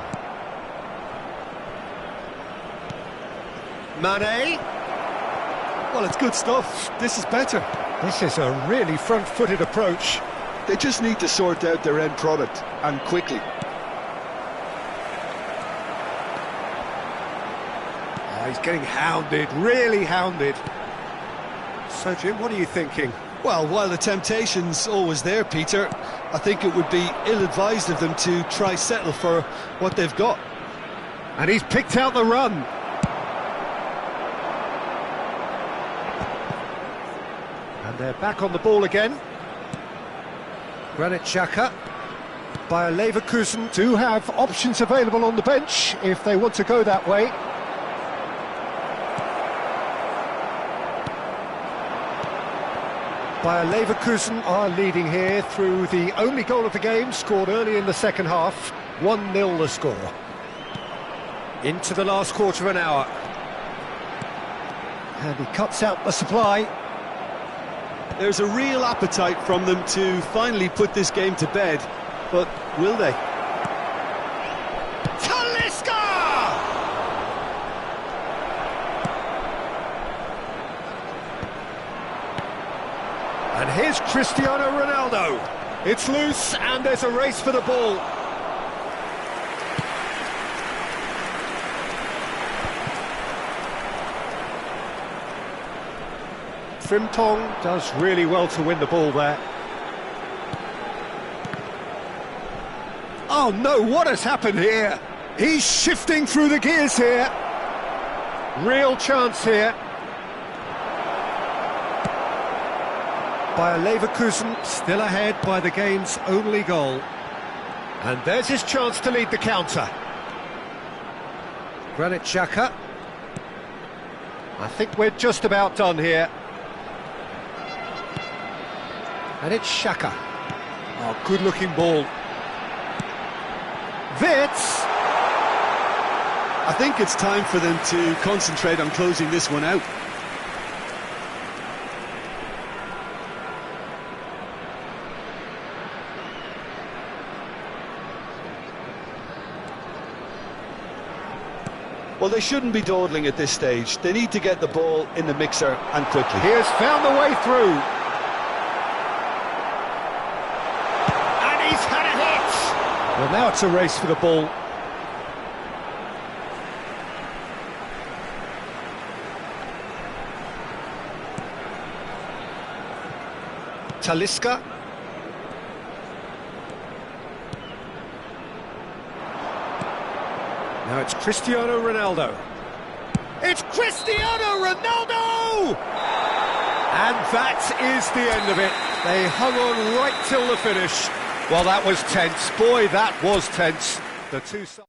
Mane. Well, it's good stuff. This is better. This is a really front-footed approach. They just need to sort out their end product, and quickly. He's getting hounded, really hounded. So, Jim, what are you thinking? Well, while the temptation's always there, Peter, I think it would be ill-advised of them to try settle for what they've got. And he's picked out the run. And they're back on the ball again. Granit Xhaka. Bayer Leverkusen do have options available on the bench if they want to go that way. Bayer Leverkusen are leading here through the only goal of the game, scored early in the second half. 1-0 the score. Into the last quarter of an hour. And he cuts out the supply. There's a real appetite from them to finally put this game to bed, but will they? And here's Cristiano Ronaldo. It's loose and there's a race for the ball. Frimpong does really well to win the ball there. Oh no, what has happened here? He's shifting through the gears here. Real chance here. Bayer Leverkusen still ahead by the game's only goal. And there's his chance to lead the counter. Granit Xhaka. I think we're just about done here. And it's Xhaka. Oh, good-looking ball. Wits! I think it's time for them to concentrate on closing this one out. Well, they shouldn't be dawdling at this stage. They need to get the ball in the mixer and quickly. He has found the way through. And he's had a hit! Well, now it's a race for the ball. Talisca. Now it's Cristiano Ronaldo. It's Cristiano Ronaldo! And that is the end of it. They hung on right till the finish. Well, that was tense. Boy, that was tense. The two sides.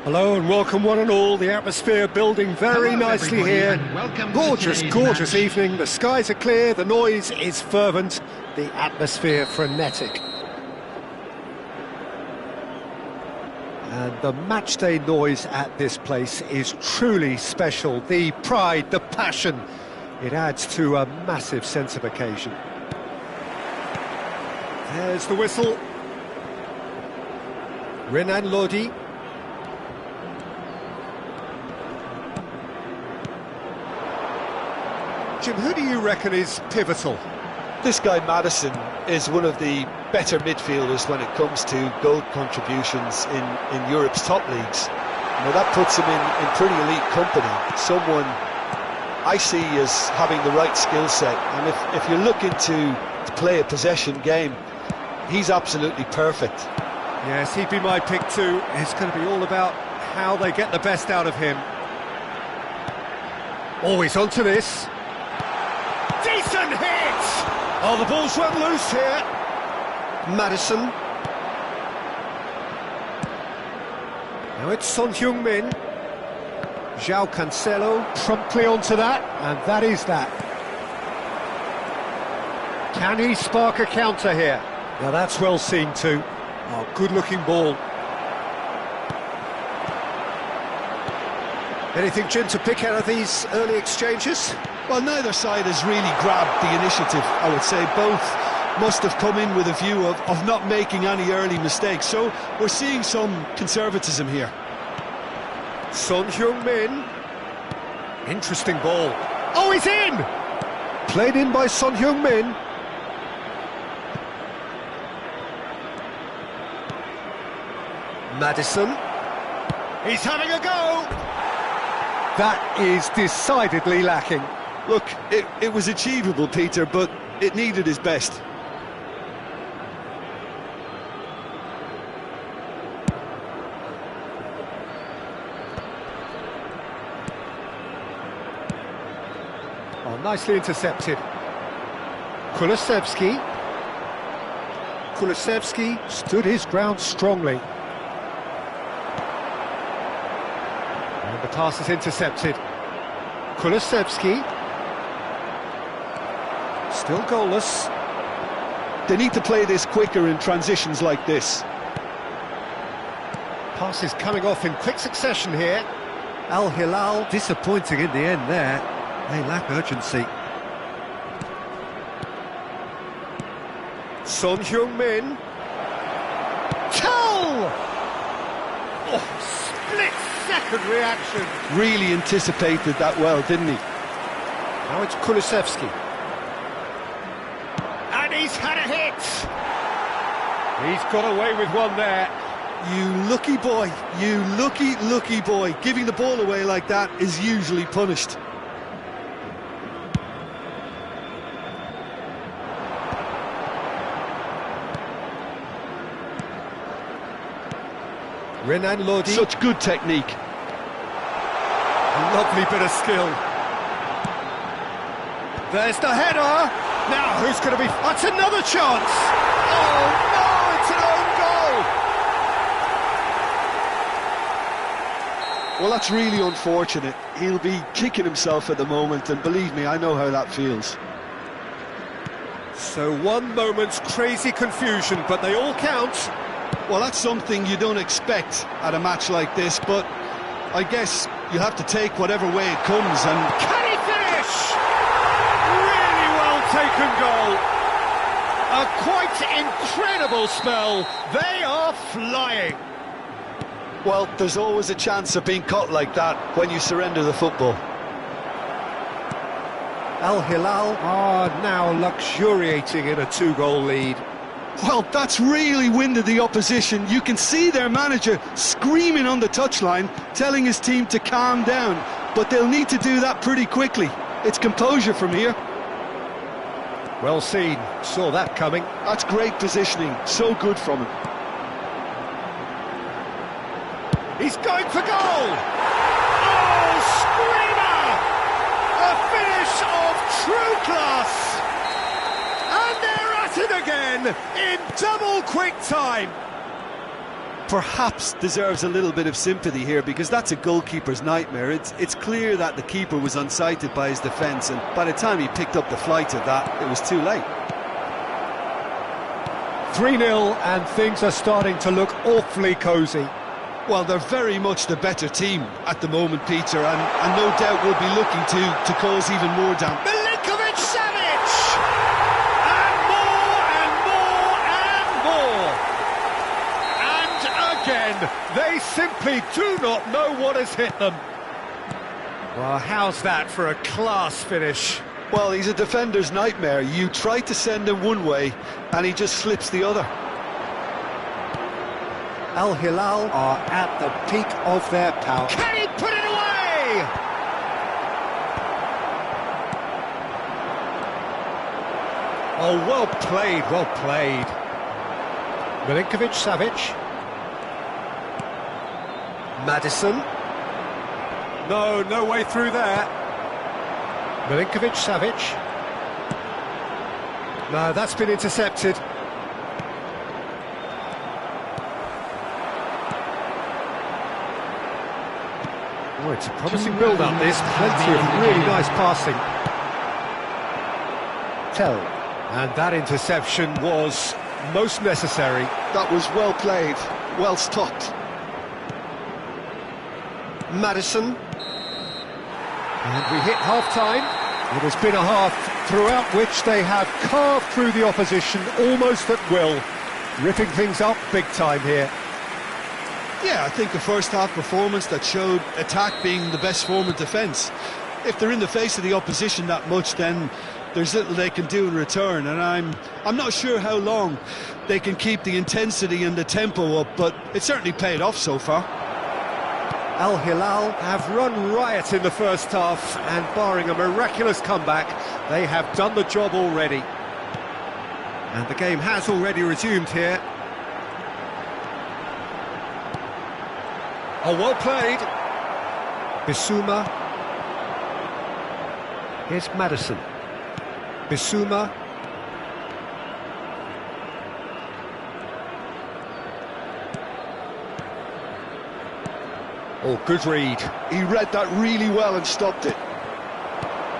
Hello and welcome one and all. The atmosphere building very nicely here. Gorgeous evening. The skies are clear, the noise is fervent, the atmosphere frenetic. And the matchday noise at this place is truly special. The pride, the passion, it adds to a massive sense of occasion. There's the whistle. Renan Lodi. Jim, who do you reckon is pivotal? This guy Maddison is one of the better midfielders when it comes to goal contributions in Europe's top leagues. You know, that puts him in pretty elite company. Someone I see as having the right skill set, and if you're looking to play a possession game, he's absolutely perfect. Yes, he'd be my pick too. It's going to be all about how they get the best out of him. Always onto this. Decent hit! Oh, the ball's run loose here. Maddison. Now it's Son Heung-min. João Cancelo promptly onto that, and that is that. Can he spark a counter here? Now that's well seen too. Oh, good-looking ball. Anything, Jim, to pick out of these early exchanges? Well, neither side has really grabbed the initiative, I would say. Both must have come in with a view of not making any early mistakes. So we're seeing some conservatism here. Son Heung-min. Interesting ball. Oh, he's in! Played in by Son Heung-min. Maddison. He's having a go! That is decidedly lacking. Look, it was achievable, Peter, but it needed his best. Oh, nicely intercepted. Kulusevski. Kulusevski stood his ground strongly. And the pass is intercepted. Kulusevski. Still goalless. They need to play this quicker in transitions like this. Pass is coming off in quick succession here. Al Hilal disappointing in the end there. They lack urgency. Son Heung-min. Tell! Oh, split-second reaction. Really anticipated that well, didn't he? Now it's Kulusevski. And he's had a hit! He's got away with one there. You lucky boy, you lucky boy. Giving the ball away like that is usually punished. Renan Lodi. Such good technique. Lovely bit of skill. There's the header. Now who's going to be... That's another chance. Oh no, it's an own goal. Well, that's really unfortunate. He'll be kicking himself at the moment, and believe me, I know how that feels. So one moment's crazy confusion, but they all count. Well, that's something you don't expect at a match like this, but I guess you have to take whatever way it comes. And can he finish? Really well taken goal. A quite incredible spell. They are flying. Well, there's always a chance of being caught like that when you surrender the football. Al Hilal are now luxuriating in a 2-goal lead. Well, that's really winded the opposition. You can see their manager screaming on the touchline, telling his team to calm down. But they'll need to do that pretty quickly. It's composure from here. Well seen. Saw that coming. That's great positioning. So good from him. He's going for goal! Oh, screamer! A finish of true class! And they're at it again in double quick time. perhaps deserves a little bit of sympathy here, because that's a goalkeeper's nightmare. It's clear that the keeper was unsighted by his defence, and by the time he picked up the flight of that, it was too late. 3-0, and things are starting to look awfully cosy. Well, they're very much the better team at the moment, Peter, and no doubt will be looking to cause even more damage. Milinkovic-Savic! And more, and more, and more! And again, they simply do not know what has hit them. Well, how's that for a class finish? Well, he's a defender's nightmare. You try to send him one way, and he just slips the other. Al Hilal are at the peak of their power. Can he put it away? Oh, well played, well played. Milinkovic-Savic. Madison. No way through there. Milinkovic-Savic. No, that's been intercepted. Oh, it's a promising build-up, this. Plenty of really nice passing. Tell. And that interception was most necessary. That was well played, well stopped. Madison. And we hit half-time. It has been a half throughout which they have carved through the opposition almost at will, ripping things up big time here. Yeah, I think a first-half performance that showed attack being the best form of defence. If they're in the face of the opposition that much, then there's little they can do in return, and I'm not sure how long they can keep the intensity and the tempo up, but it certainly paid off so far. Al Hilal have run riot in the first half, and barring a miraculous comeback, they have done the job already. And the game has already resumed here. Oh, well played. Bissouma. Here's Madison. Bissouma. Oh, good read. He read that really well and stopped it.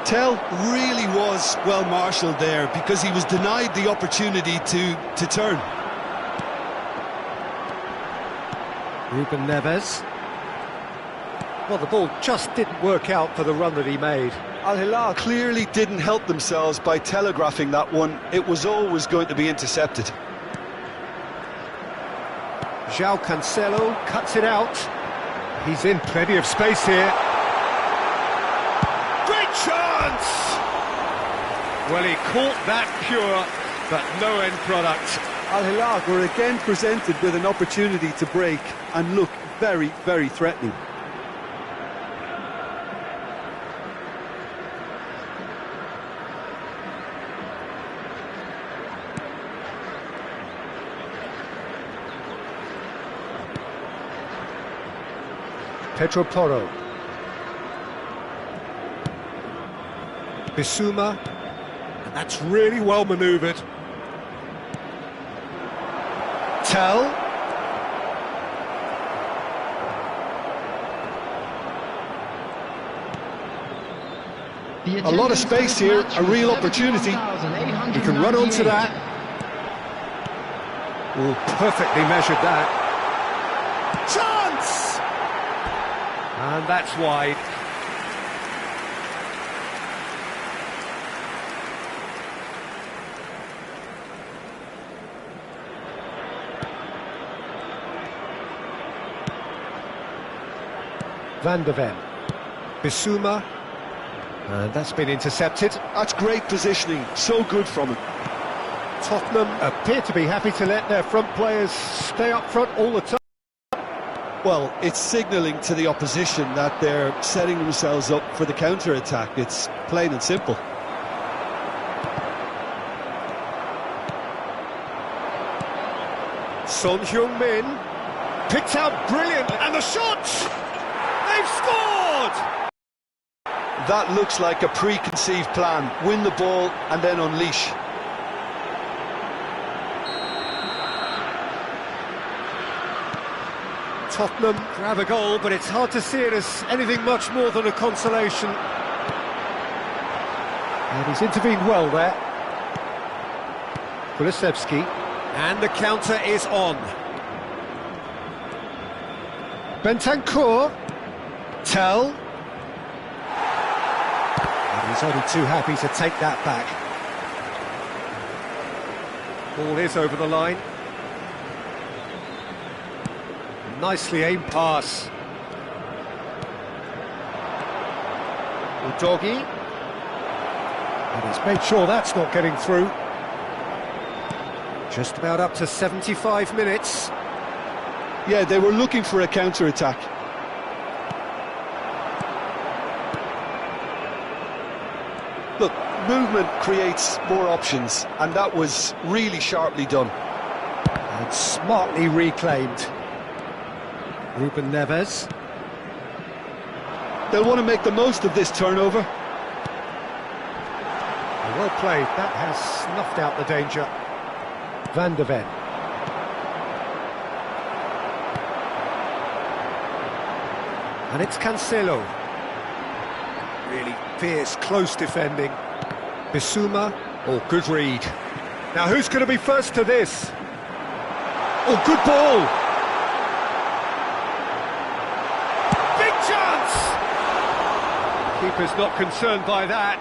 Tell really was well marshalled there, because he was denied the opportunity to turn. Ruben Neves. Well, the ball just didn't work out for the run that he made. Al Hilal clearly didn't help themselves by telegraphing that one. It was always going to be intercepted. João Cancelo cuts it out. He's in plenty of space here. Great chance! Well, he caught that pure, but no end product. Al Hilal were again presented with an opportunity to break and look very, very threatening. Pedro Porro. Bissouma. And that's really well manoeuvred. Tell. A lot of space here, a real opportunity. You can run onto that. Oh, perfectly measured that. Chance! And that's wide. Van de Ven. Bissouma. And that's been intercepted. That's great positioning, so good from him. Tottenham appear to be happy to let their front players stay up front all the time. Well, it's signalling to the opposition that they're setting themselves up for the counter-attack. It's plain and simple. Son Heung-min picked out brilliant, and the shot! They've scored! That looks like a preconceived plan. Win the ball and then unleash. Tottenham grab a goal, but it's hard to see it as anything much more than a consolation. And he's intervened well there. Kulusevski. And the counter is on. Bentancur. Tell. And he's only too happy to take that back. Ball is over the line. Nicely aimed pass. Udogie. And he's made sure that's not getting through. Just about up to 75 minutes. Yeah, they were looking for a counter-attack. Look, movement creates more options, and that was really sharply done. And smartly reclaimed. Ruben Neves. They'll want to make the most of this turnover. Well played, that has snuffed out the danger. Van de Ven. And it's Cancelo. Really fierce, close defending. Bissouma. Oh, good read. Now who's going to be first to this? Oh, good ball! Big chance! Keeper's not concerned by that.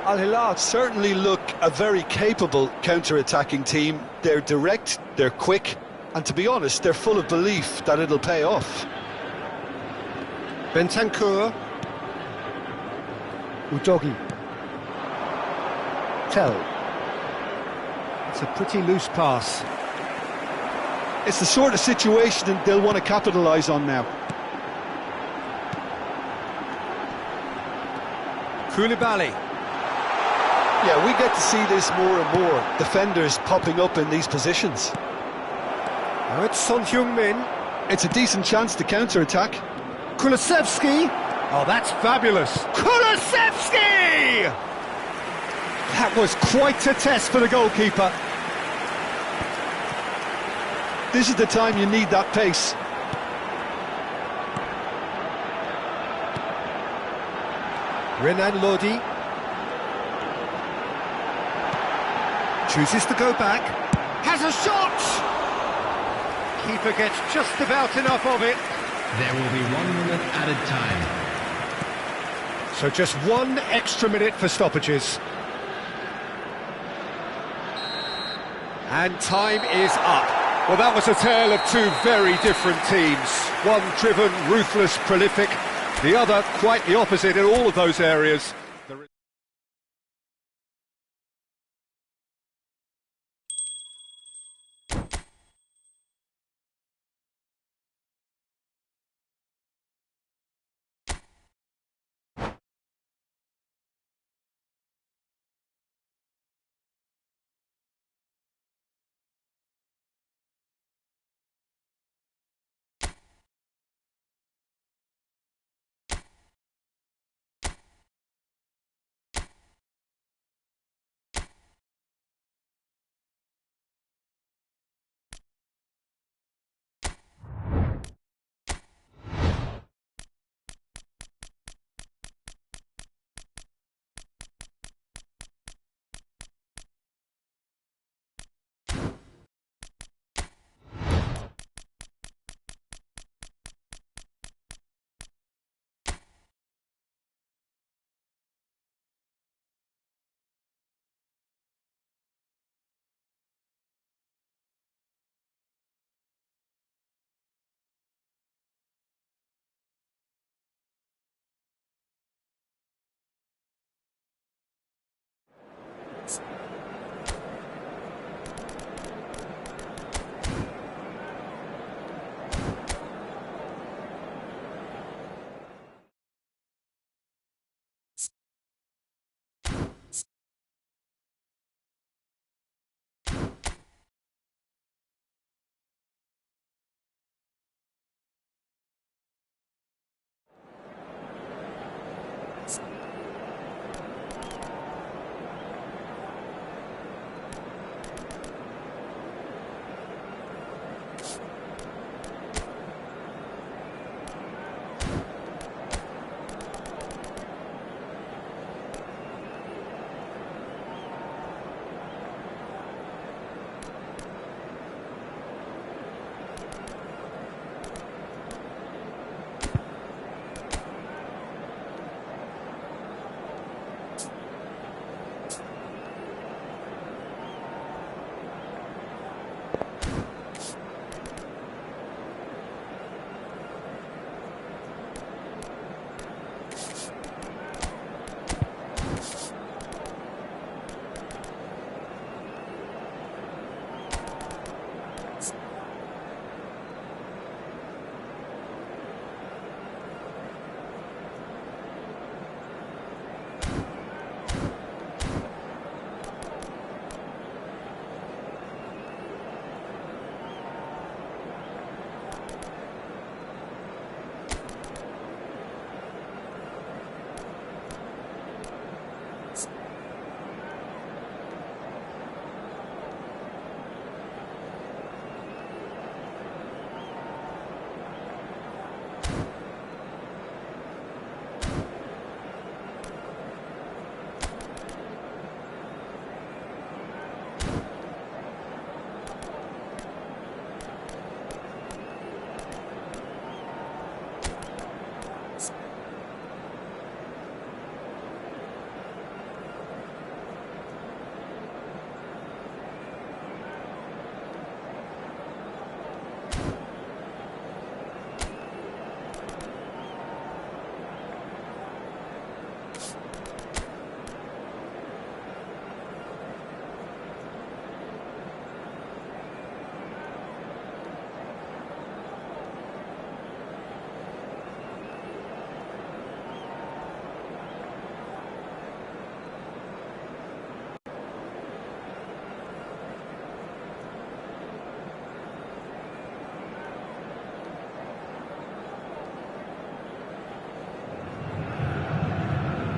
Al Hilal certainly look a very capable counter-attacking team. They're direct, they're quick, and to be honest, they're full of belief that it'll pay off. Bentancur. Udogie. Tell. It's a pretty loose pass. It's the sort of situation that they'll want to capitalise on now. Koulibaly. Yeah, we get to see this more and more. Defenders popping up in these positions. Now it's Son Heung-min. It's a decent chance to counter-attack. Kulusevski. Oh, that's fabulous. Kulusevski! That was quite a test for the goalkeeper. This is the time you need that pace. Renan Lodi. Chooses to go back. Has a shot! Keeper gets just about enough of it. There will be 1 minute added time. So just 1 extra minute for stoppages. And time is up. Well, that was a tale of two very different teams. One driven, ruthless, prolific. The other quite the opposite in all of those areas.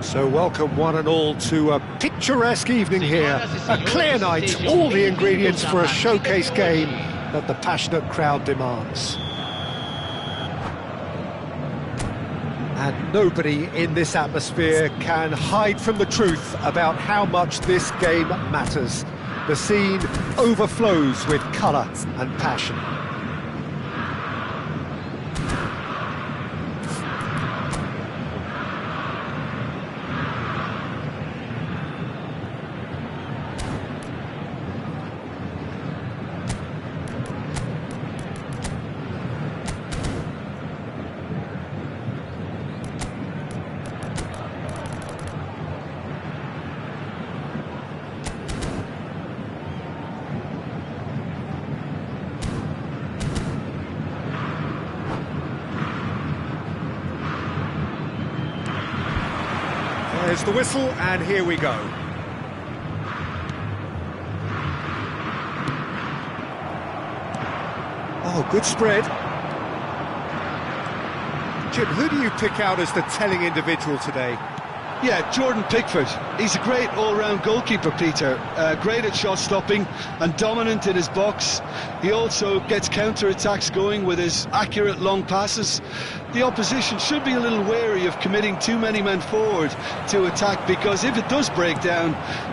So welcome one and all to a picturesque evening here. A clear night, all the ingredients for a showcase game that the passionate crowd demands. And nobody in this atmosphere can hide from the truth about how much this game matters. The scene overflows with colour and passion. There's the whistle, and here we go. Oh, good spread. Jim, who do you pick out as the telling individual today? Yeah, Jordan Pickford. He's a great all-round goalkeeper, Peter. Great at shot stopping and dominant in his box. He also gets counter-attacks going with his accurate long passes. The opposition should be a little wary of committing too many men forward to attack, because if it does break down,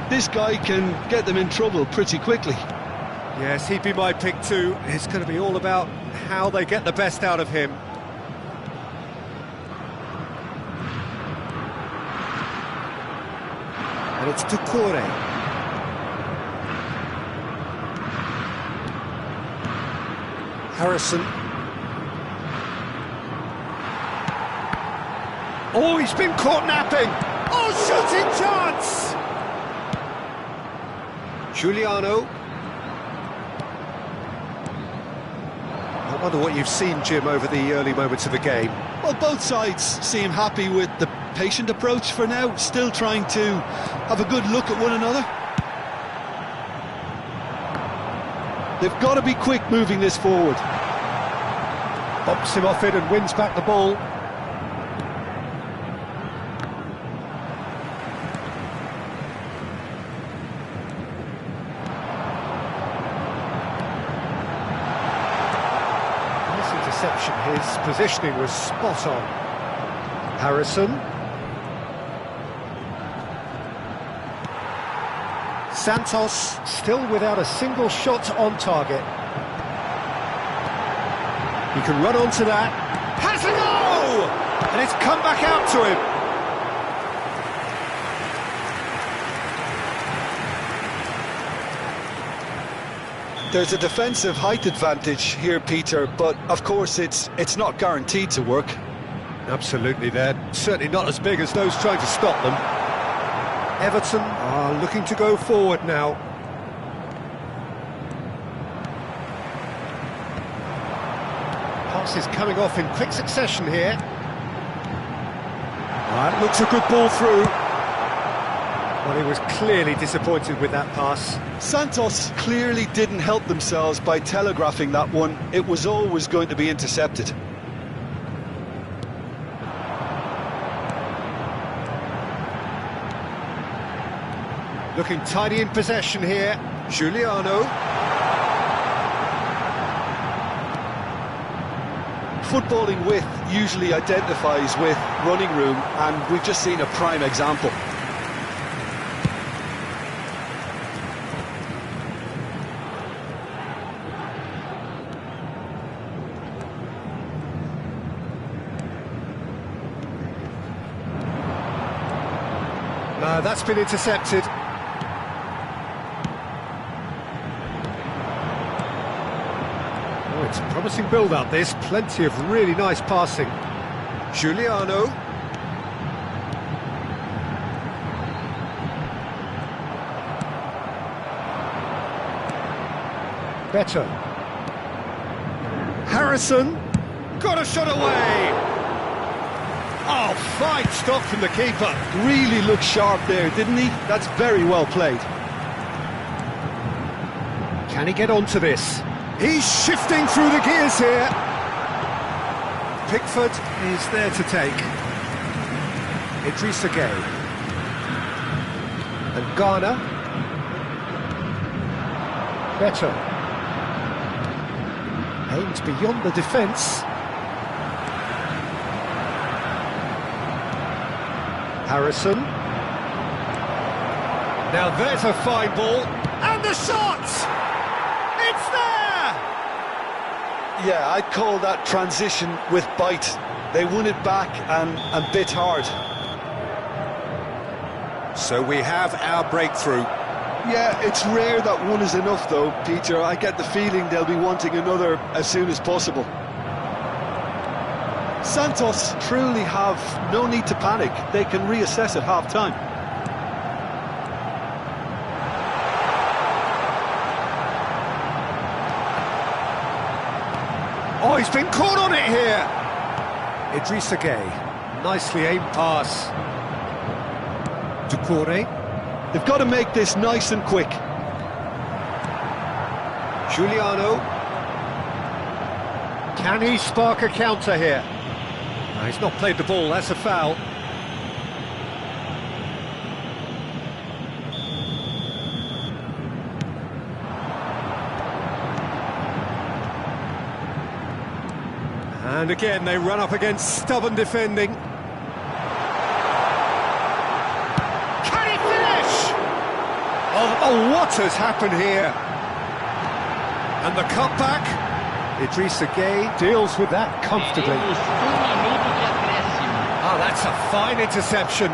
this guy can get them in trouble pretty quickly. Yes, he'd be my pick too. It's going to be all about how they get the best out of him. And it's Doucouré. Harrison. Oh, he's been caught napping. Oh, shooting chance! Giuliano. I wonder what you've seen, Jim, over the early moments of the game. Well, both sides seem happy with the patient approach for now, still trying to have a good look at one another. They've got to be quick moving this forward. Bumps him off it and wins back the ball. Nice interception. His positioning was spot on. Harrison. Santos still without a single shot on target. He can run onto that. Has a goal! And it's come back out to him. There's a defensive height advantage here, Peter, but of course it's not guaranteed to work. Absolutely, they're certainly not as big as those trying to stop them. Everton are looking to go forward now. Passes coming off in quick succession here. That looks a good ball through. Well, he was clearly disappointed with that pass. Santos clearly didn't help themselves by telegraphing that one. It was always going to be intercepted. Looking tidy in possession here. Giuliano. Footballing width usually identifies with running room, and we've just seen a prime example. That's been intercepted. It's a promising build-up, this. Plenty of really nice passing. Giuliano. Better. Harrison. Got a shot away. Oh, fine stop from the keeper. Really looked sharp there, didn't he? That's very well played. Can he get onto this? He's shifting through the gears here. Pickford is there to take. Idrissa Gueye. And Ghana. Better. Aimed beyond the defence. Harrison. Now there's a fine ball. And the shot! It's there! Yeah, I'd call that transition with bite. They won it back and bit hard. So we have our breakthrough. Yeah, it's rare that one is enough though, Peter. I get the feeling they'll be wanting another as soon as possible. Santos truly have no need to panic. They can reassess at half-time. Oh, he's been caught on it here! Idrissa Gueye, nicely aimed pass. Doucouré. They've got to make this nice and quick. Giuliano. Can he spark a counter here? No, he's not played the ball, that's a foul. And again, they run up against stubborn defending. Can he finish? Oh, what has happened here? And the cutback. Idrissa Gueye deals with that comfortably. Oh, that's a fine interception.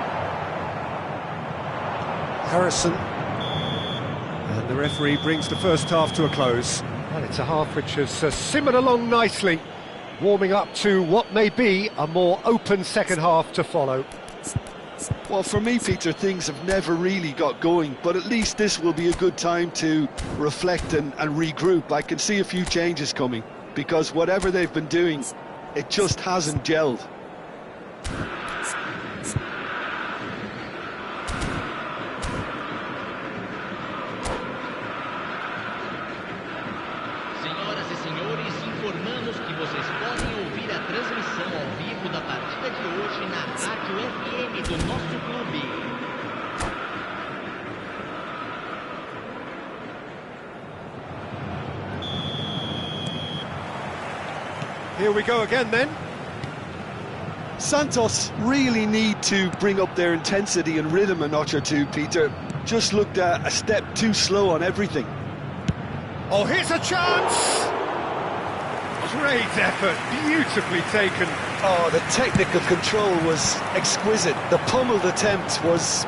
Harrison. And the referee brings the first half to a close. And it's a half which has simmered along nicely, warming up to what may be a more open second half to follow. Well, for me, Peter, things have never really got going, but at least this will be a good time to reflect and regroup. I can see a few changes coming, because whatever they've been doing, it just hasn't gelled. Senhoras e senhores, informamos que vocês podem ouvir a transmissão ao vivo da partida de hoje na Rádio FM do nosso clube. Here we go again then. Santos really need to bring up their intensity and rhythm a notch or two, Peter. Just looked a step too slow on everything. Oh, here's a chance! Great effort, beautifully taken. Oh, the technical control was exquisite. The pummeled attempt was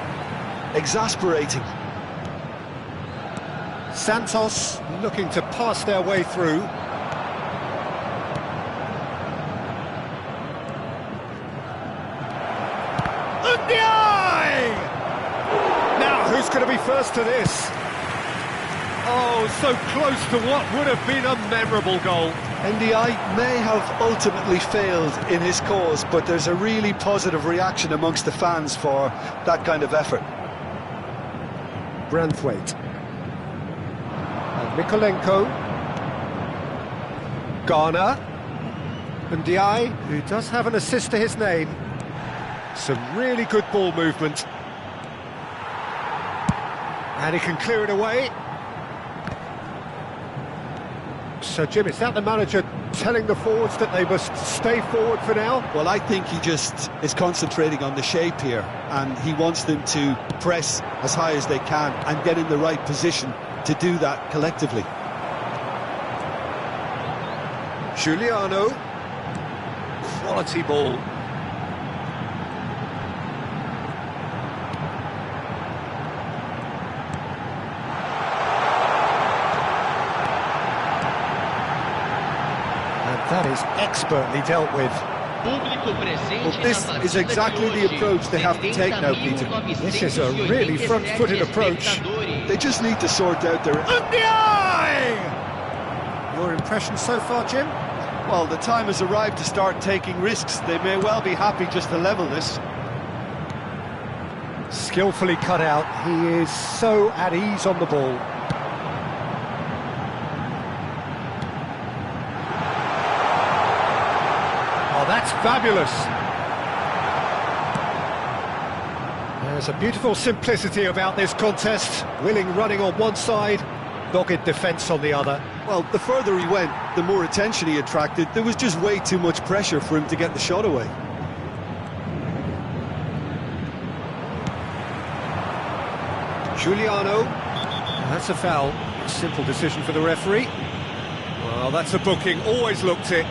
exasperating. Santos looking to pass their way through. Ndiaye! Now, who's going to be first to this? Oh, so close to what would have been a memorable goal. Ndiaye may have ultimately failed in his cause, but there's a really positive reaction amongst the fans for that kind of effort. Branthwaite. And Mykolenko. Ghana. Ndiaye, who does have an assist to his name. Some really good ball movement. And he can clear it away. So, Jim, is that the manager telling the forwards that they must stay forward for now? Well, I think he just is concentrating on the shape here, and he wants them to press as high as they can and get in the right position to do that collectively. Giuliano. Quality ball. That is expertly dealt with. Well, this is exactly the approach they have to take now, Peter. This is a really front-footed approach. They just need to sort out their... Ndiaye! Your impression so far, Jim? Well, the time has arrived to start taking risks. They may well be happy just to level this. Skillfully cut out. He is so at ease on the ball. That's fabulous. There's a beautiful simplicity about this contest. Willing running on one side, dogged defence on the other. Well, the further he went, the more attention he attracted. There was just way too much pressure for him to get the shot away. Giuliano. That's a foul. A simple decision for the referee. Well, that's a booking. Always looked it.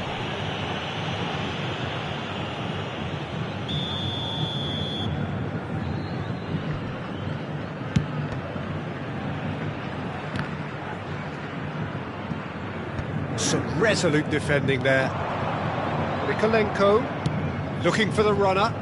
Some resolute defending there. Nikolenko looking for the runner.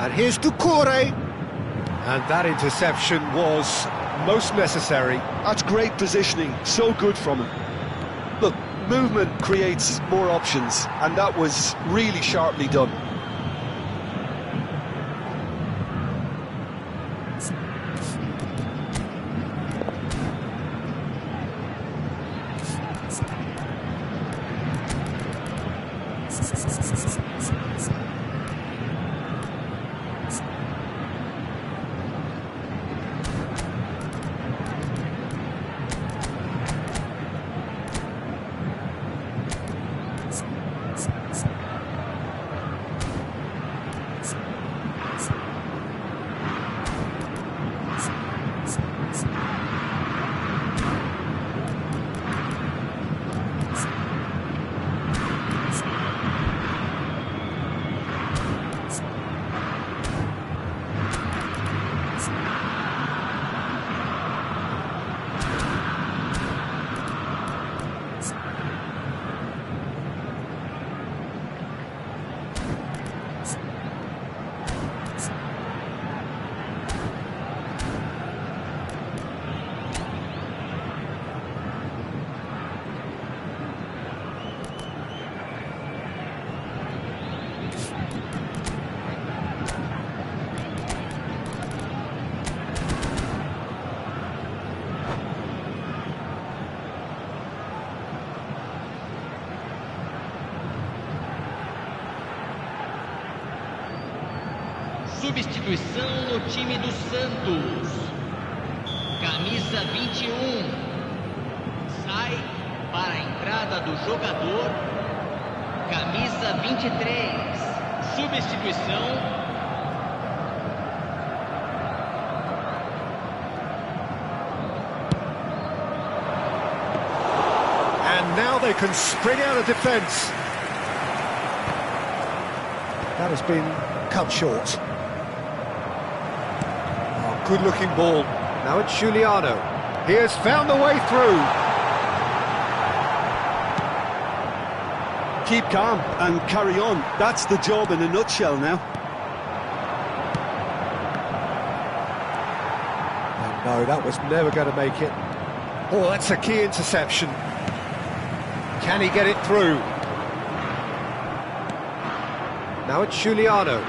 And here's Doucouré. And that interception was most necessary. That's great positioning, so good from him. Look, movement creates more options, and that was really sharply done. Substituição no time do Santos. Camisa 21. Sai para a entrada do jogador. Camisa 23. Substituição. And now they can spring out of defence. That has been cut short. Good-looking ball. Now it's Giuliano. He has found the way through. Keep calm and carry on. That's the job in a nutshell now. Oh, no, that was never going to make it. Oh, that's a key interception. Can he get it through? Now it's Giuliano.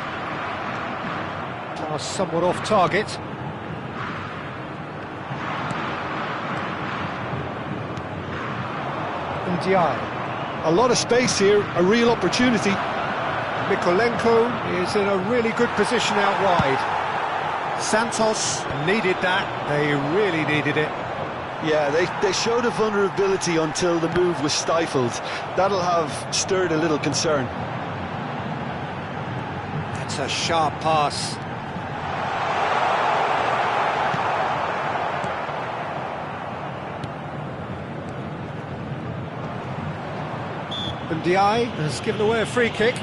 Pass somewhat off target. A lot of space here, a real opportunity. Nikolenko is in a really good position out wide. Santos needed that, they really needed it. Yeah, they showed a vulnerability until the move was stifled. That'll have stirred a little concern. That's a sharp pass. Ndiaye has given away a free kick.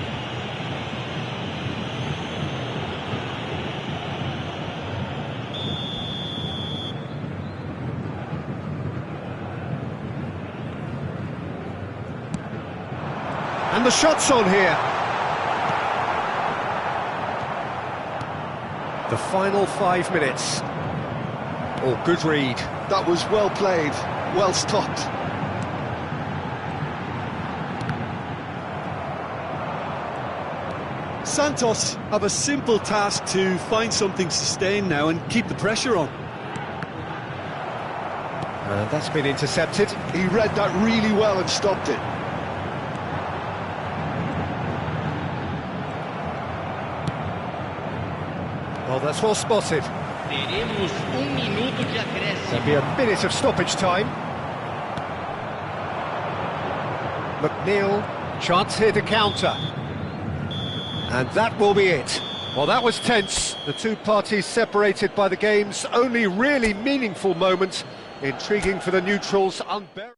And the shot's on here. The final 5 minutes. Oh, good read. That was well played, well stopped. Santos have a simple task to find something sustained now and keep the pressure on. That's been intercepted. He read that really well and stopped it. Oh, that's well spotted. Teremos minuto de acréscimo. There'll be a minute of stoppage time. McNeil, chance here to counter. And that will be it. Well, that was tense. The two parties separated by the game's only really meaningful moment. Intriguing for the neutrals, unbearable.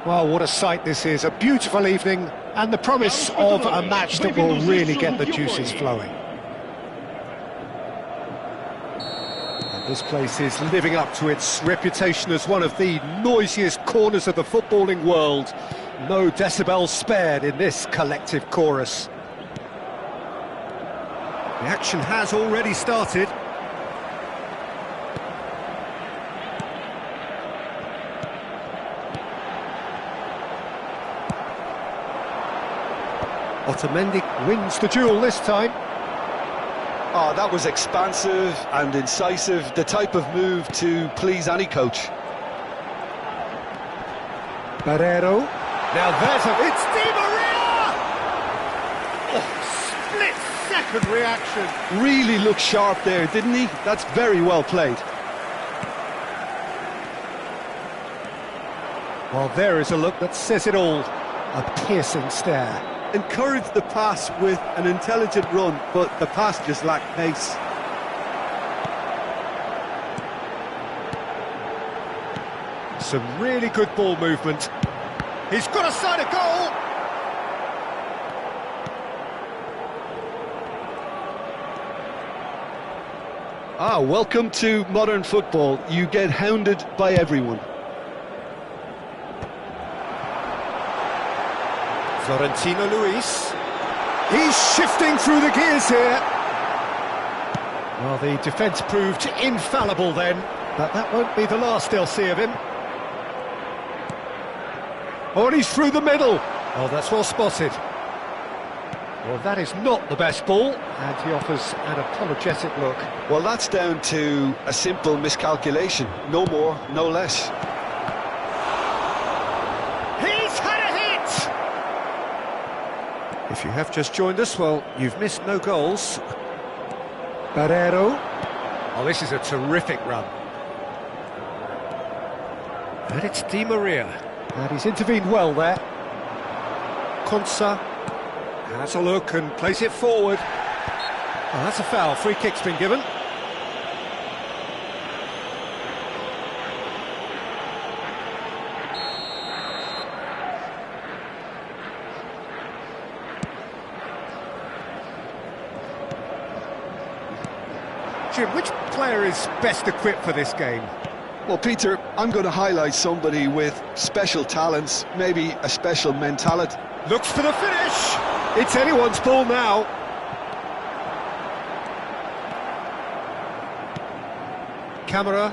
Well, what a sight this is. A beautiful evening and the promise of a match that will really get the juices flowing. And this place is living up to its reputation as one of the noisiest corners of the footballing world. No decibels spared in this collective chorus. The action has already started. Otamendi wins the duel this time. Oh, that was expansive and incisive, the type of move to please any coach. Barrero. Now there's a... It's Di Maria! Oh, split split-second reaction. Really looked sharp there, didn't he? That's very well played. Well, there is a look that says it all. A piercing stare. Encouraged the pass with an intelligent run, but the pass just lacked pace. Some really good ball movement. He's got a side of goal! Welcome to modern football. You get hounded by everyone. Florentino Luis. He's shifting through the gears here. Well, the defence proved infallible then, but that won't be the last they'll see of him. Oh, and he's through the middle. Oh, that's well spotted. Well, that is not the best ball, and he offers an apologetic look. Well, that's down to a simple miscalculation. No more, no less. He's had a hit! If you have just joined us, well, you've missed no goals. Barrero. Oh, this is a terrific run. And it's Di Maria. And he's intervened well there. Konsa has a look and plays it forward. Oh, that's a foul. Free kick's been given. Jim, which player is best equipped for this game? Well, Peter, I'm going to highlight somebody with special talents, maybe a special mentality. Looks for the finish! It's anyone's ball now. Camera.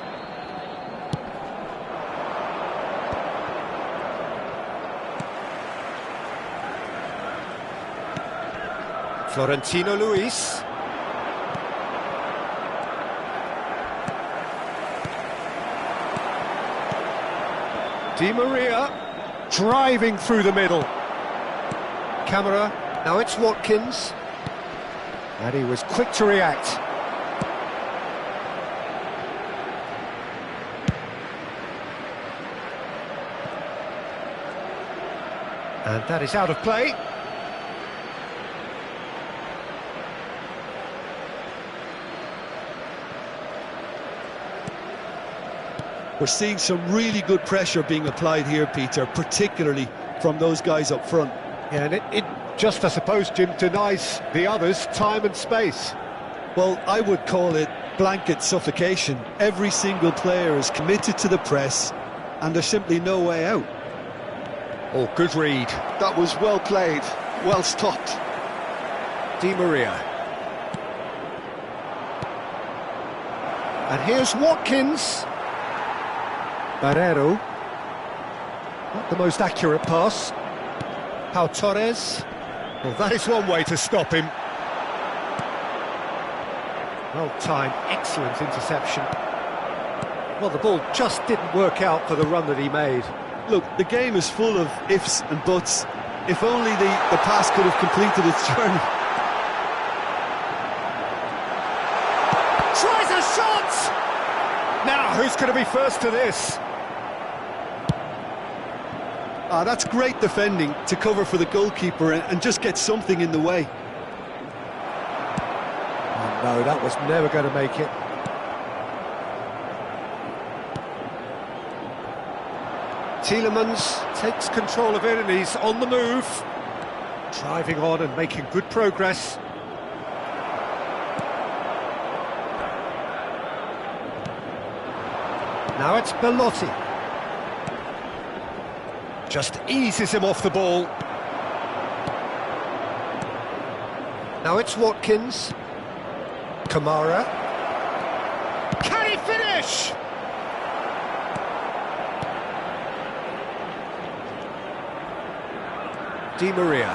Florentino Luis. Di Maria driving through the middle. Camera, now it's Watkins. And he was quick to react. And that is out of play. We're seeing some really good pressure being applied here, Peter, particularly from those guys up front. Yeah, and it just, I suppose, Jim, denies the others time and space. Well, I would call it blanket suffocation. Every single player is committed to the press, and there's simply no way out. Oh, good read. That was well played, well stopped. Di Maria. And here's Watkins. Barrero. Not the most accurate pass. Pau Torres. Well, that is one way to stop him. Well timed, excellent interception. Well, the ball just didn't work out for the run that he made. Look, the game is full of ifs and buts. If only the pass could have completed its journey. Tries a shot! Now, who's going to be first to this? That's great defending to cover for the goalkeeper and just get something in the way. Oh, no, that was never going to make it. Tielemans takes control of it and he's on the move. Driving on and making good progress. Now it's Belotti. Just eases him off the ball. Now it's Watkins. Kamara. Can he finish? Di Maria.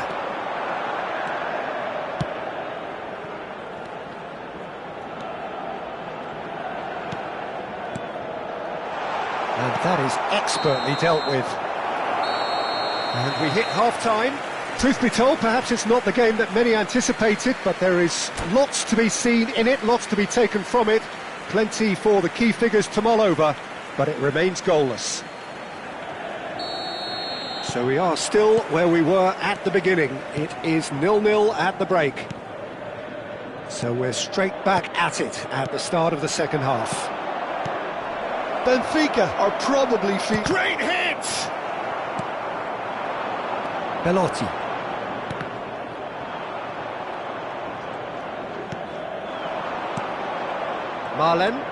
And that is expertly dealt with. And we hit half-time. Truth be told, perhaps it's not the game that many anticipated, but there is lots to be seen in it, lots to be taken from it. Plenty for the key figures to mull over, but it remains goalless. So we are still where we were at the beginning. It is 0-0 at the break. So we're straight back at it at the start of the second half. Benfica are probably Great hit! Belotti. Marlen.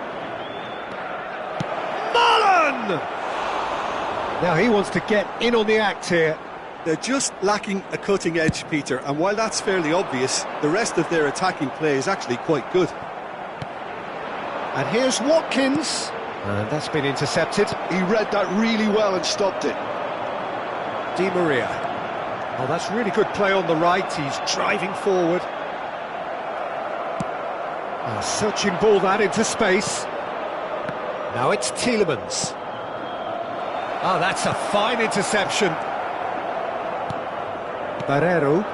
Now he wants to get in on the act here. They're just lacking a cutting edge, Peter, and while that's fairly obvious, the rest of their attacking play is actually quite good. And here's Watkins. And that's been intercepted. He read that really well and stopped it. Di Maria. Oh, that's really good play on the right. He's driving forward. A searching ball that into space. Now it's Tielemans. Oh, that's a fine interception. Barreiro.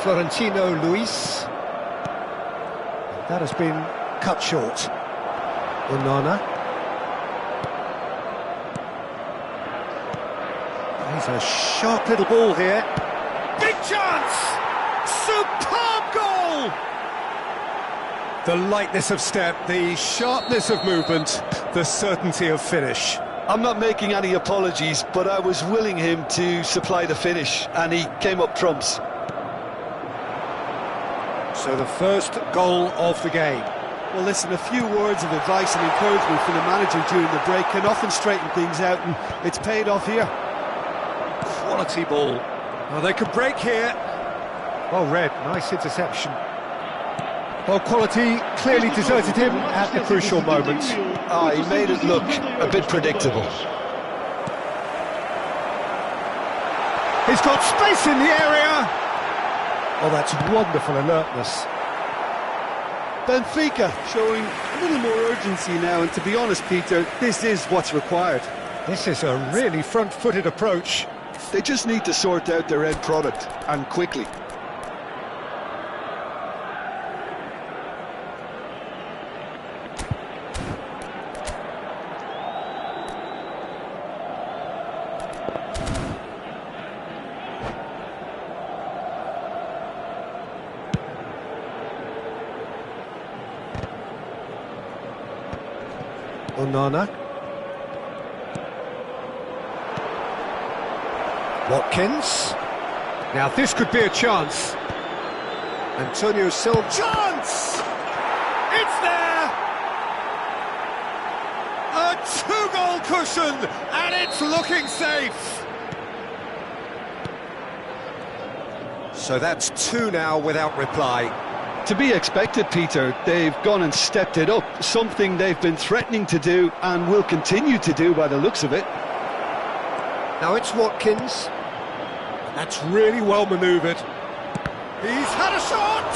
Florentino Luis. That has been cut short. Onana. He's a sharp little ball here. Big chance! Superb goal! The lightness of step, the sharpness of movement, the certainty of finish. I'm not making any apologies, but I was willing him to supply the finish, and he came up trumps. So the first goal of the game. Well, listen, a few words of advice and encouragement from the manager during the break can often straighten things out, and it's paid off here. Quality ball. Oh, they could break here. Well read, nice interception. Well, quality clearly deserted him at the crucial moment. He made it look a bit predictable. He's got space in the area. Oh, that's wonderful alertness. Benfica showing a little more urgency now, and to be honest, Peter, this is what's required. This is a really front-footed approach. They just need to sort out their end product, and quickly. Onana. Watkins. Now this could be a chance. Antonio Silva. Chance! It's there! A two-goal cushion, and it's looking safe. So that's two now without reply. To be expected, Peter. They've gone and stepped it up, something they've been threatening to do and will continue to do by the looks of it. Now it's Watkins. That's really well manoeuvred. He's had a shot!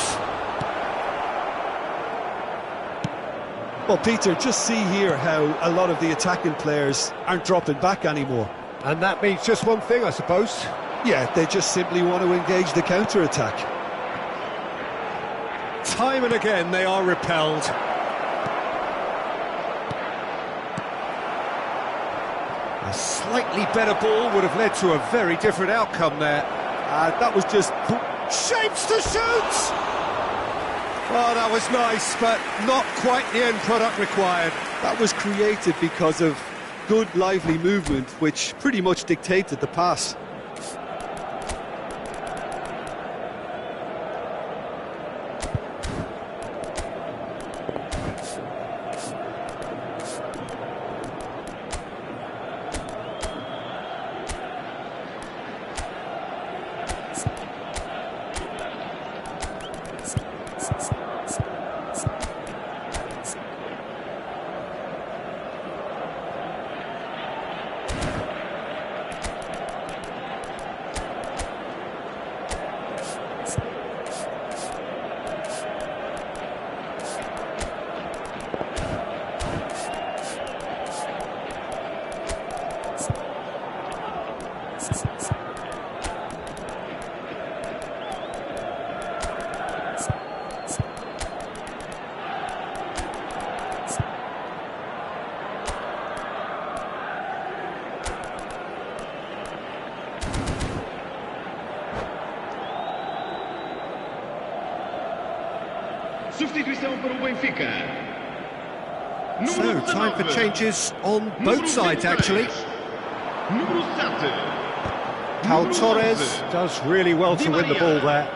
Well, Peter, just see here how a lot of the attacking players aren't dropping back anymore. And that means just one thing, I suppose. Yeah, they just simply want to engage the counter-attack. Time and again they are repelled. A slightly better ball would have led to a very different outcome there. That was just... Shapes to shoot! Oh, that was nice, but not quite the end product required. That was created because of good, lively movement, which pretty much dictated the pass. Substituição para o Benfica. So, time for changes on both sides, actually. Número 7. Pau Torres does really well to win the ball there.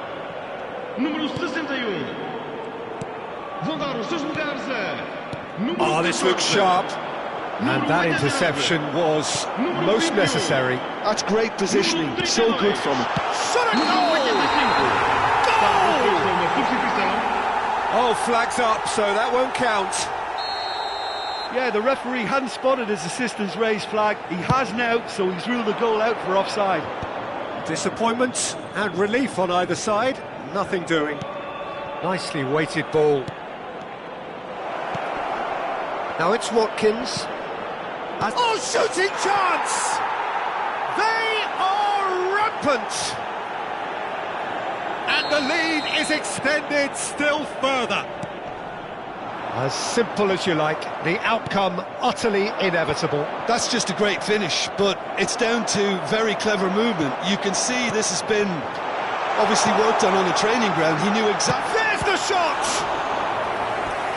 Número 61. Vão dar os seus lugares a... Oh, this looks sharp. And that interception was most necessary. That's great positioning, so good from him. Shot a goal! Oh, flags up, so that won't count. Yeah, the referee hadn't spotted his assistant's raised flag. He has now, so he's ruled the goal out for offside. Disappointment and relief on either side. Nothing doing. Nicely weighted ball. Now it's Watkins. Oh, shooting chance! They are rampant! And the lead is extended still further. As simple as you like, the outcome utterly inevitable. That's just a great finish, but it's down to very clever movement. You can see this has been obviously worked on the training ground. He knew exactly... There's the shot!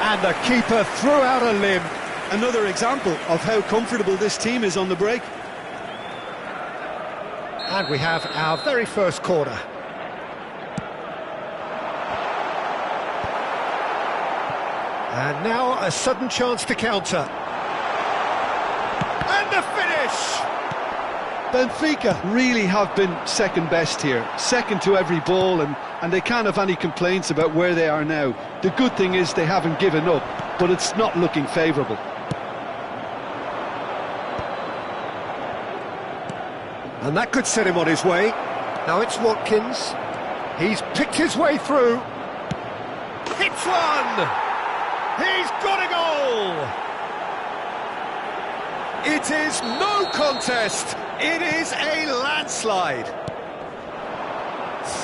And the keeper threw out a limb. Another example of how comfortable this team is on the break. And we have our very first corner. And now a sudden chance to counter. And the finish! Benfica really have been second best here, second to every ball, and they can't have any complaints about where they are now. The good thing is they haven't given up, but it's not looking favourable. And that could set him on his way. Now it's Watkins. He's picked his way through. Hits one! He's got a goal! It is no contest. It is a landslide.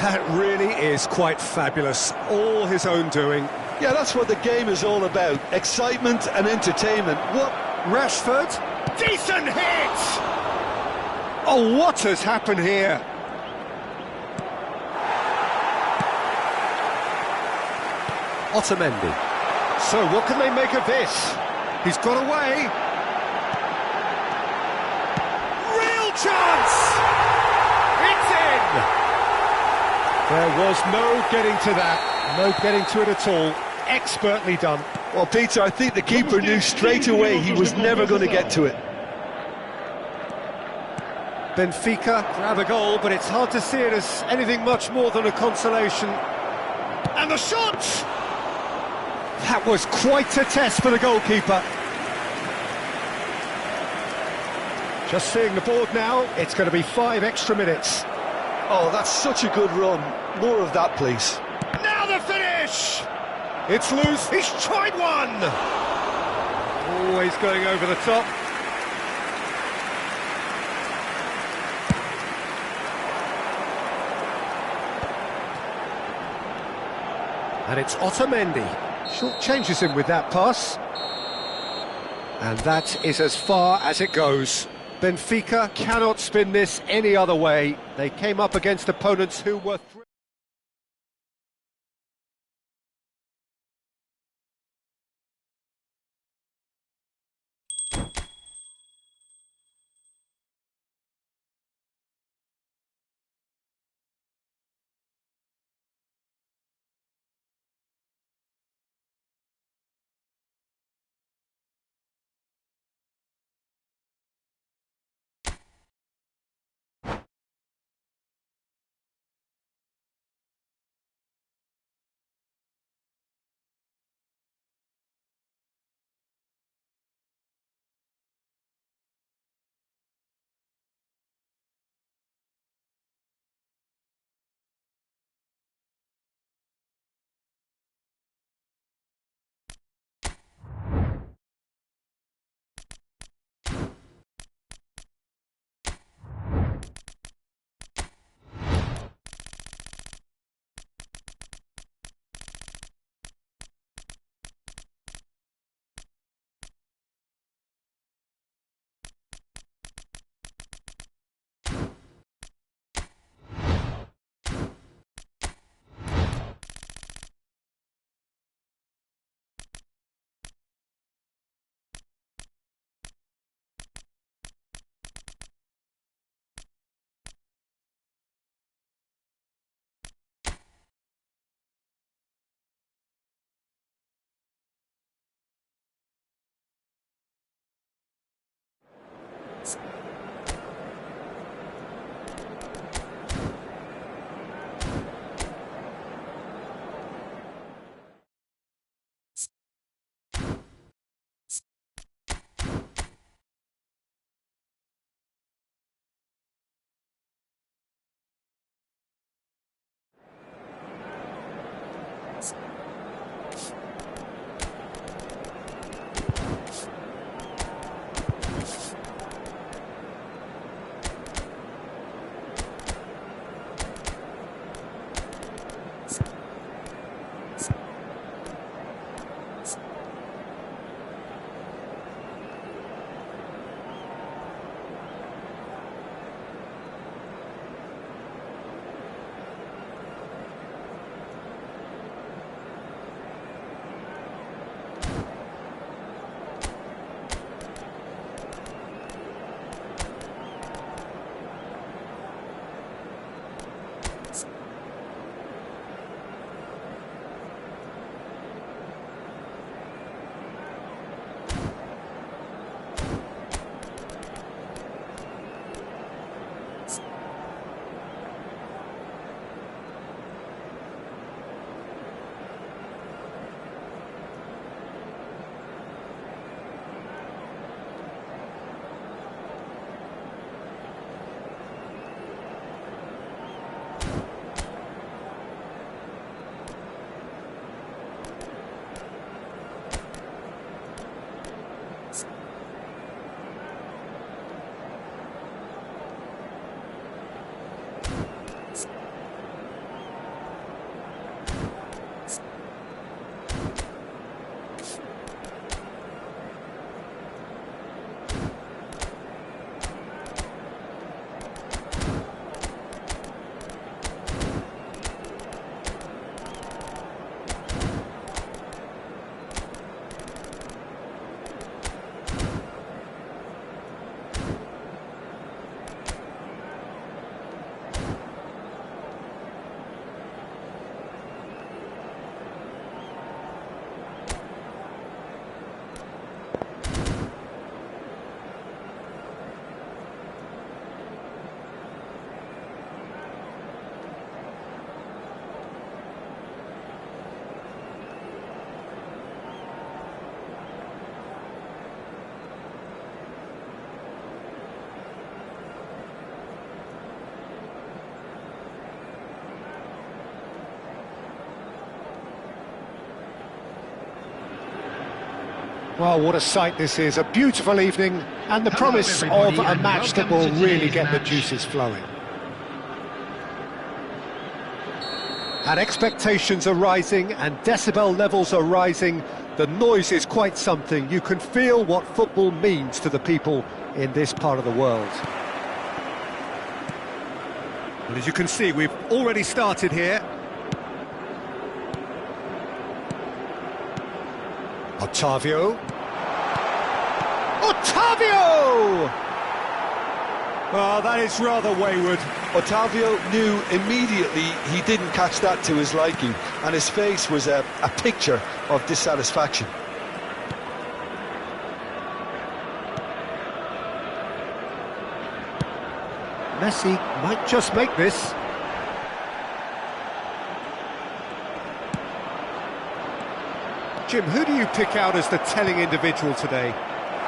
That really is quite fabulous. All his own doing. Yeah, that's what the game is all about. Excitement and entertainment. What? Rashford? Decent hit! Oh, what has happened here? Otamendi. So what can they make of this? He's got away. Real chance! It's in! There was no getting to that. No getting to it at all. Expertly done. Well, Peter, I think the keeper knew straight away he was never going to get to it. Benfica grab a goal, but it's hard to see it as anything much more than a consolation. And the shot! That was quite a test for the goalkeeper. Just seeing the board now, it's going to be 5 extra minutes. Oh, that's such a good run. More of that, please. Now the finish! It's loose, he's tried one! Always going over the top. And it's Otamendi. Short changes him with that pass. And that is as far as it goes. Benfica cannot spin this any other way. They came up against opponents who were... Well, what a sight this is, a beautiful evening, and the promise of a match that will really get the juices flowing. And expectations are rising, and decibel levels are rising. The noise is quite something. You can feel what football means to the people in this part of the world. Well, as you can see, we've already started here. Otavio! Oh, that is rather wayward. Otavio knew immediately he didn't catch that to his liking, and his face was a picture of dissatisfaction. Messi might just make this. Jim, who do you pick out as the telling individual today?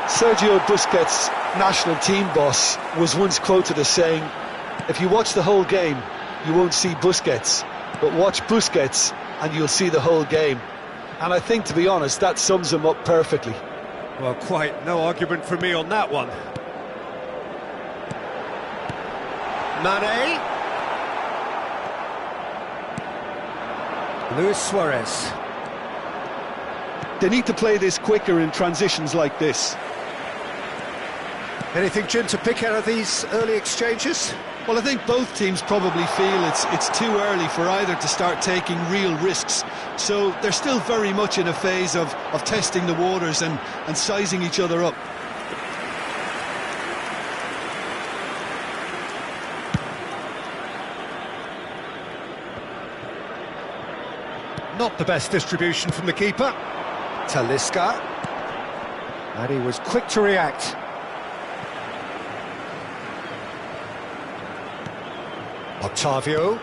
Sergio Busquets, national team boss, was once quoted as saying, "If you watch the whole game, you won't see Busquets, but watch Busquets and you'll see the whole game." And I think, to be honest, that sums him up perfectly. Well, quite no argument from me on that one. Mane. Luis Suarez. They need to play this quicker in transitions like this. Anything, Jim, to pick out of these early exchanges? Well, I think both teams probably feel it's too early for either to start taking real risks. So they're still very much in a phase of testing the waters and sizing each other up. Not the best distribution from the keeper. Talisca. And he was quick to react. Otavio.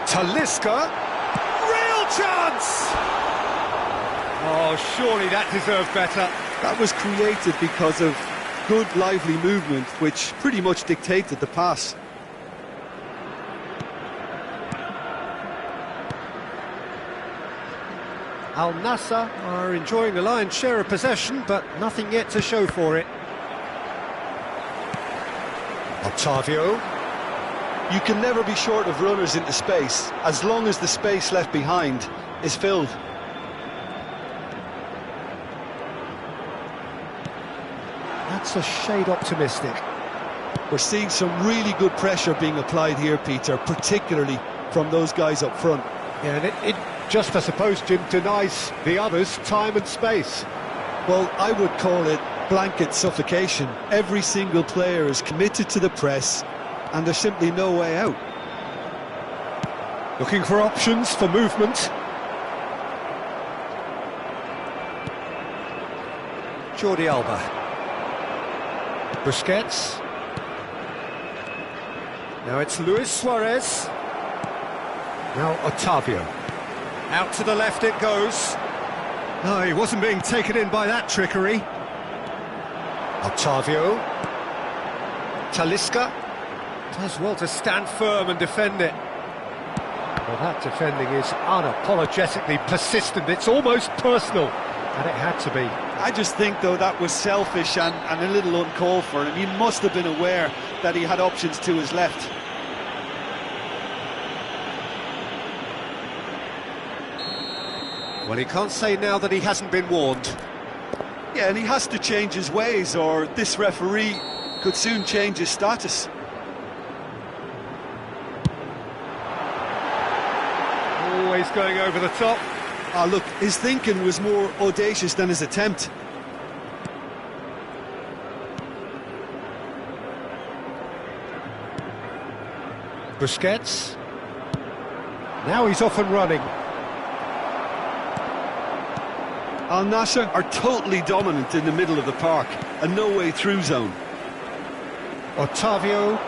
Talisca. Real chance! Oh, surely that deserved better. That was created because of good, lively movement, which pretty much dictated the pass. Al Nassr are enjoying the lion's share of possession, but nothing yet to show for it. Otavio. You can never be short of runners into space, as long as the space left behind is filled. That's a shade optimistic. We're seeing some really good pressure being applied here, Peter, particularly from those guys up front. Yeah, and it just, I suppose, Jim, denies the others time and space. Well, I would call it blanket suffocation. Every single player is committed to the press, and there's simply no way out. Looking for options for movement. Jordi Alba. Busquets. Now it's Luis Suarez. Now Otavio. Out to the left it goes. No, he wasn't being taken in by that trickery. Otavio. Talisca. Does well to stand firm and defend it. Well, that defending is unapologetically persistent. It's almost personal. And it had to be. I just think, though, that was selfish and a little uncalled for him. He must have been aware that he had options to his left. Well, he can't say now that he hasn't been warned. Yeah, and he has to change his ways, or this referee could soon change his status. Always going over the top. Ah, look, his thinking was more audacious than his attempt. Busquets. Now he's off and running. Al Nassr are totally dominant in the middle of the park, a no-way through zone. Otavio.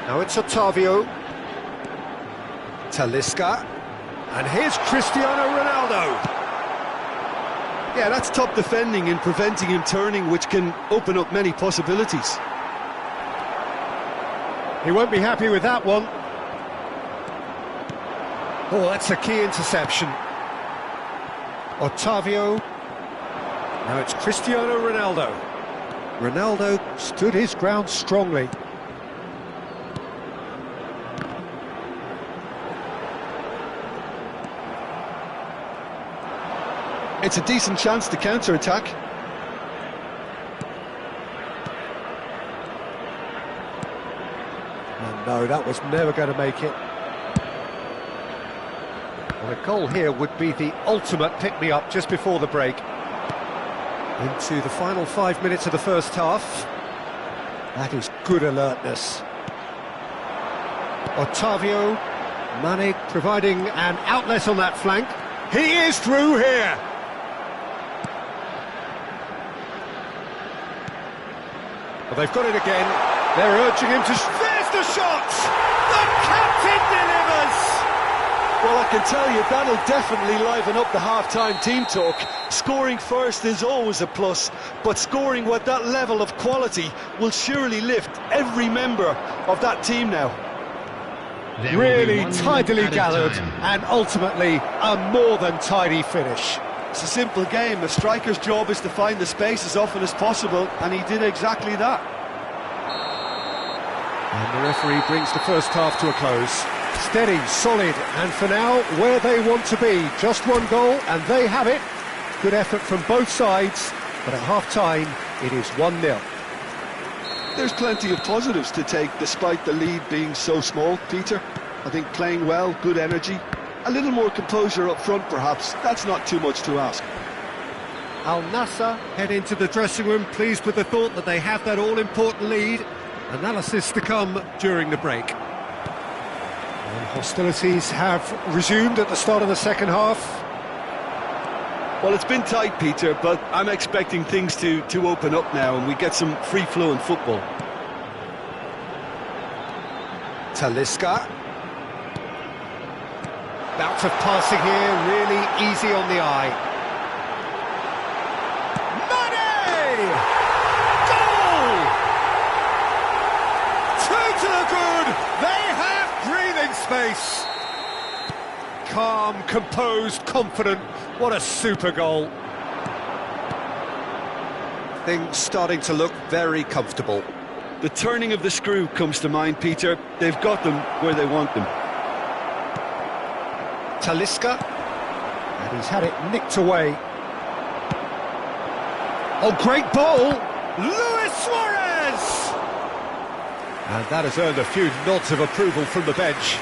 Now it's Otavio. Talisca. And here's Cristiano Ronaldo. Yeah, that's top defending and preventing him turning, which can open up many possibilities. He won't be happy with that one. Oh, that's a key interception. Otavio. Now it's Cristiano Ronaldo. Ronaldo stood his ground strongly. It's a decent chance to counter-attack. And no, that was never going to make it. Well, a goal here would be the ultimate pick-me-up just before the break. Into the final 5 minutes of the first half. That is good alertness. Otavio, Mane providing an outlet on that flank. He is through here. Well, they've got it again. They're urging him to... There's the shot! The captain delivers! Well, I can tell you, that'll definitely liven up the half-time team talk. Scoring first is always a plus, but scoring with that level of quality will surely lift every member of that team now. Really tidily gathered, and ultimately a more than tidy finish. It's a simple game. A striker's job is to find the space as often as possible, and he did exactly that. And the referee brings the first half to a close. Steady, solid, and for now, where they want to be. Just one goal, and they have it. Good effort from both sides, but at half-time, it is 1-0. There's plenty of positives to take, despite the lead being so small, Peter. I think playing well, good energy, a little more composure up front, perhaps. That's not too much to ask. Al Nassr head into the dressing room, pleased with the thought that they have that all-important lead. Analysis to come during the break. And hostilities have resumed at the start of the second half. Well, it's been tight, Peter, but I'm expecting things to open up now and we get some free-flowing football. Talisca. Bout of passing here, really easy on the eye. Mane! Goal! Two to the good! They have breathing space! Calm, composed, confident. What a super goal. Things starting to look very comfortable. The turning of the screw comes to mind, Peter. They've got them where they want them. Talisca, and he's had it nicked away. Oh, great ball! Luis Suarez! And that has earned a few nods of approval from the bench.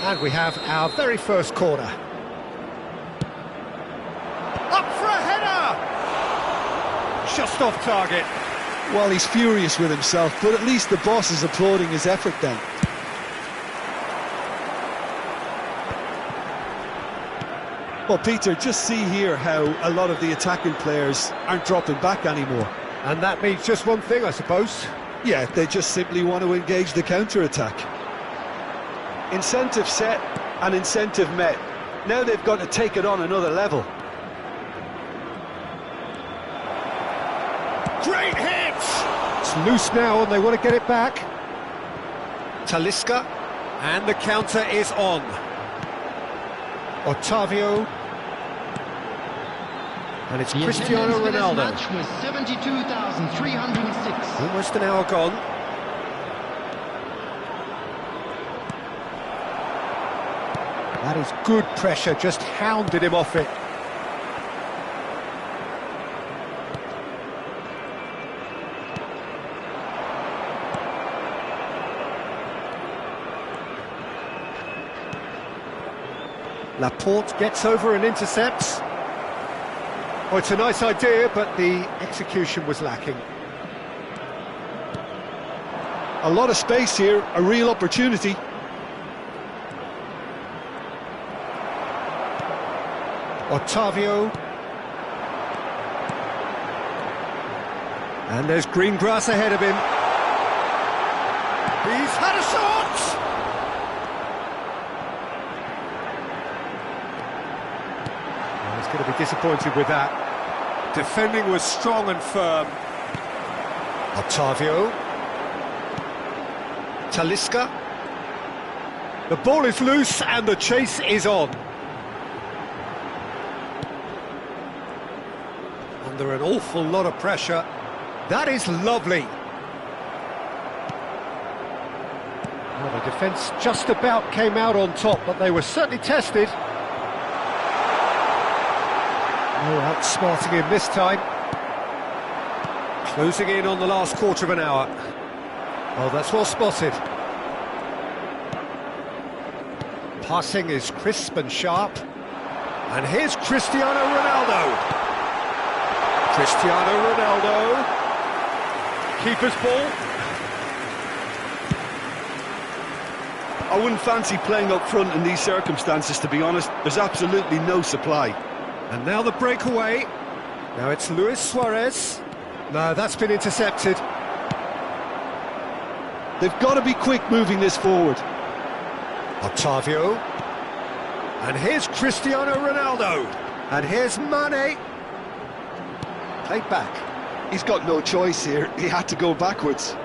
And we have our very first corner. Up for a header! Just off target. Well, he's furious with himself, but at least the boss is applauding his effort then. Well, Peter, just see here how a lot of the attacking players aren't dropping back anymore. And that means just one thing, I suppose. Yeah, they just simply want to engage the counter-attack. Incentive set and incentive met. Now they've got to take it on another level. Great hit! It's loose now and they want to get it back. Talisca, and the counter is on. Otavio, and it's Cristiano Ronaldo. Match was 72,306. Almost an hour gone. That is good pressure, just hounded him off it. Laporte gets over and intercepts. Oh, it's a nice idea, but the execution was lacking. A lot of space here, a real opportunity. Otavio. And there's green grass ahead of him. He's had a shot! Going to be disappointed with that. Defending was strong and firm. Octavio. Talisca. The ball is loose and the chase is on. Under an awful lot of pressure. That is lovely. Well, the defence just about came out on top, but they were certainly tested. Oh, outsmarting him this time. Closing in on the last quarter of an hour. Oh, that's well spotted. Passing is crisp and sharp. And here's Cristiano Ronaldo. Cristiano Ronaldo. Keeper's ball. I wouldn't fancy playing up front in these circumstances, to be honest. There's absolutely no supply. And now the breakaway. Now it's Luis Suarez. No, that's been intercepted. They've got to be quick moving this forward. Octavio. And here's Cristiano Ronaldo. And here's Mane. Played back. He's got no choice here. He had to go backwards.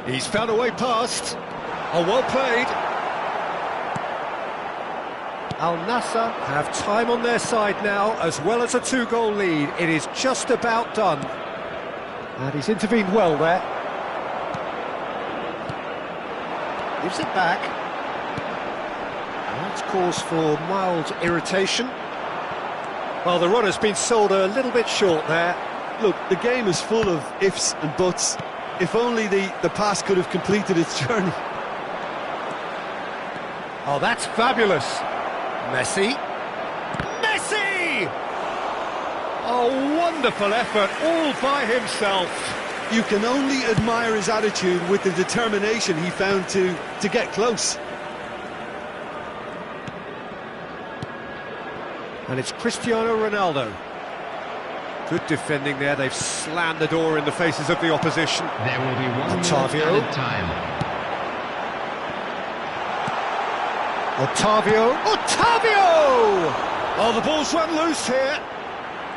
He's found a way past. Oh, well played. Al Nassr have time on their side now, as well as a two-goal lead. It is just about done. And he's intervened well there. Gives it back. That's cause for mild irritation. Well, the runner's been sold a little bit short there. Look, the game is full of ifs and buts. If only the pass could have completed its journey. Oh, that's fabulous. Messi. Messi! Oh, wonderful effort, all by himself. You can only admire his attitude with the determination he found to get close. And it's Cristiano Ronaldo. Good defending there, they've slammed the door in the faces of the opposition. There will be 1 Octavio. minute added time. Octavio. Octavio! Oh, the ball's run loose here.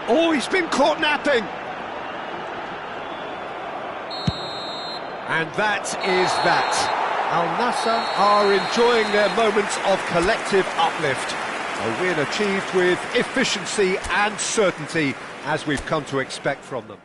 Oh, he's been caught napping. And that is that. Al Nassr are enjoying their moments of collective uplift. A win achieved with efficiency and certainty, as we've come to expect from them.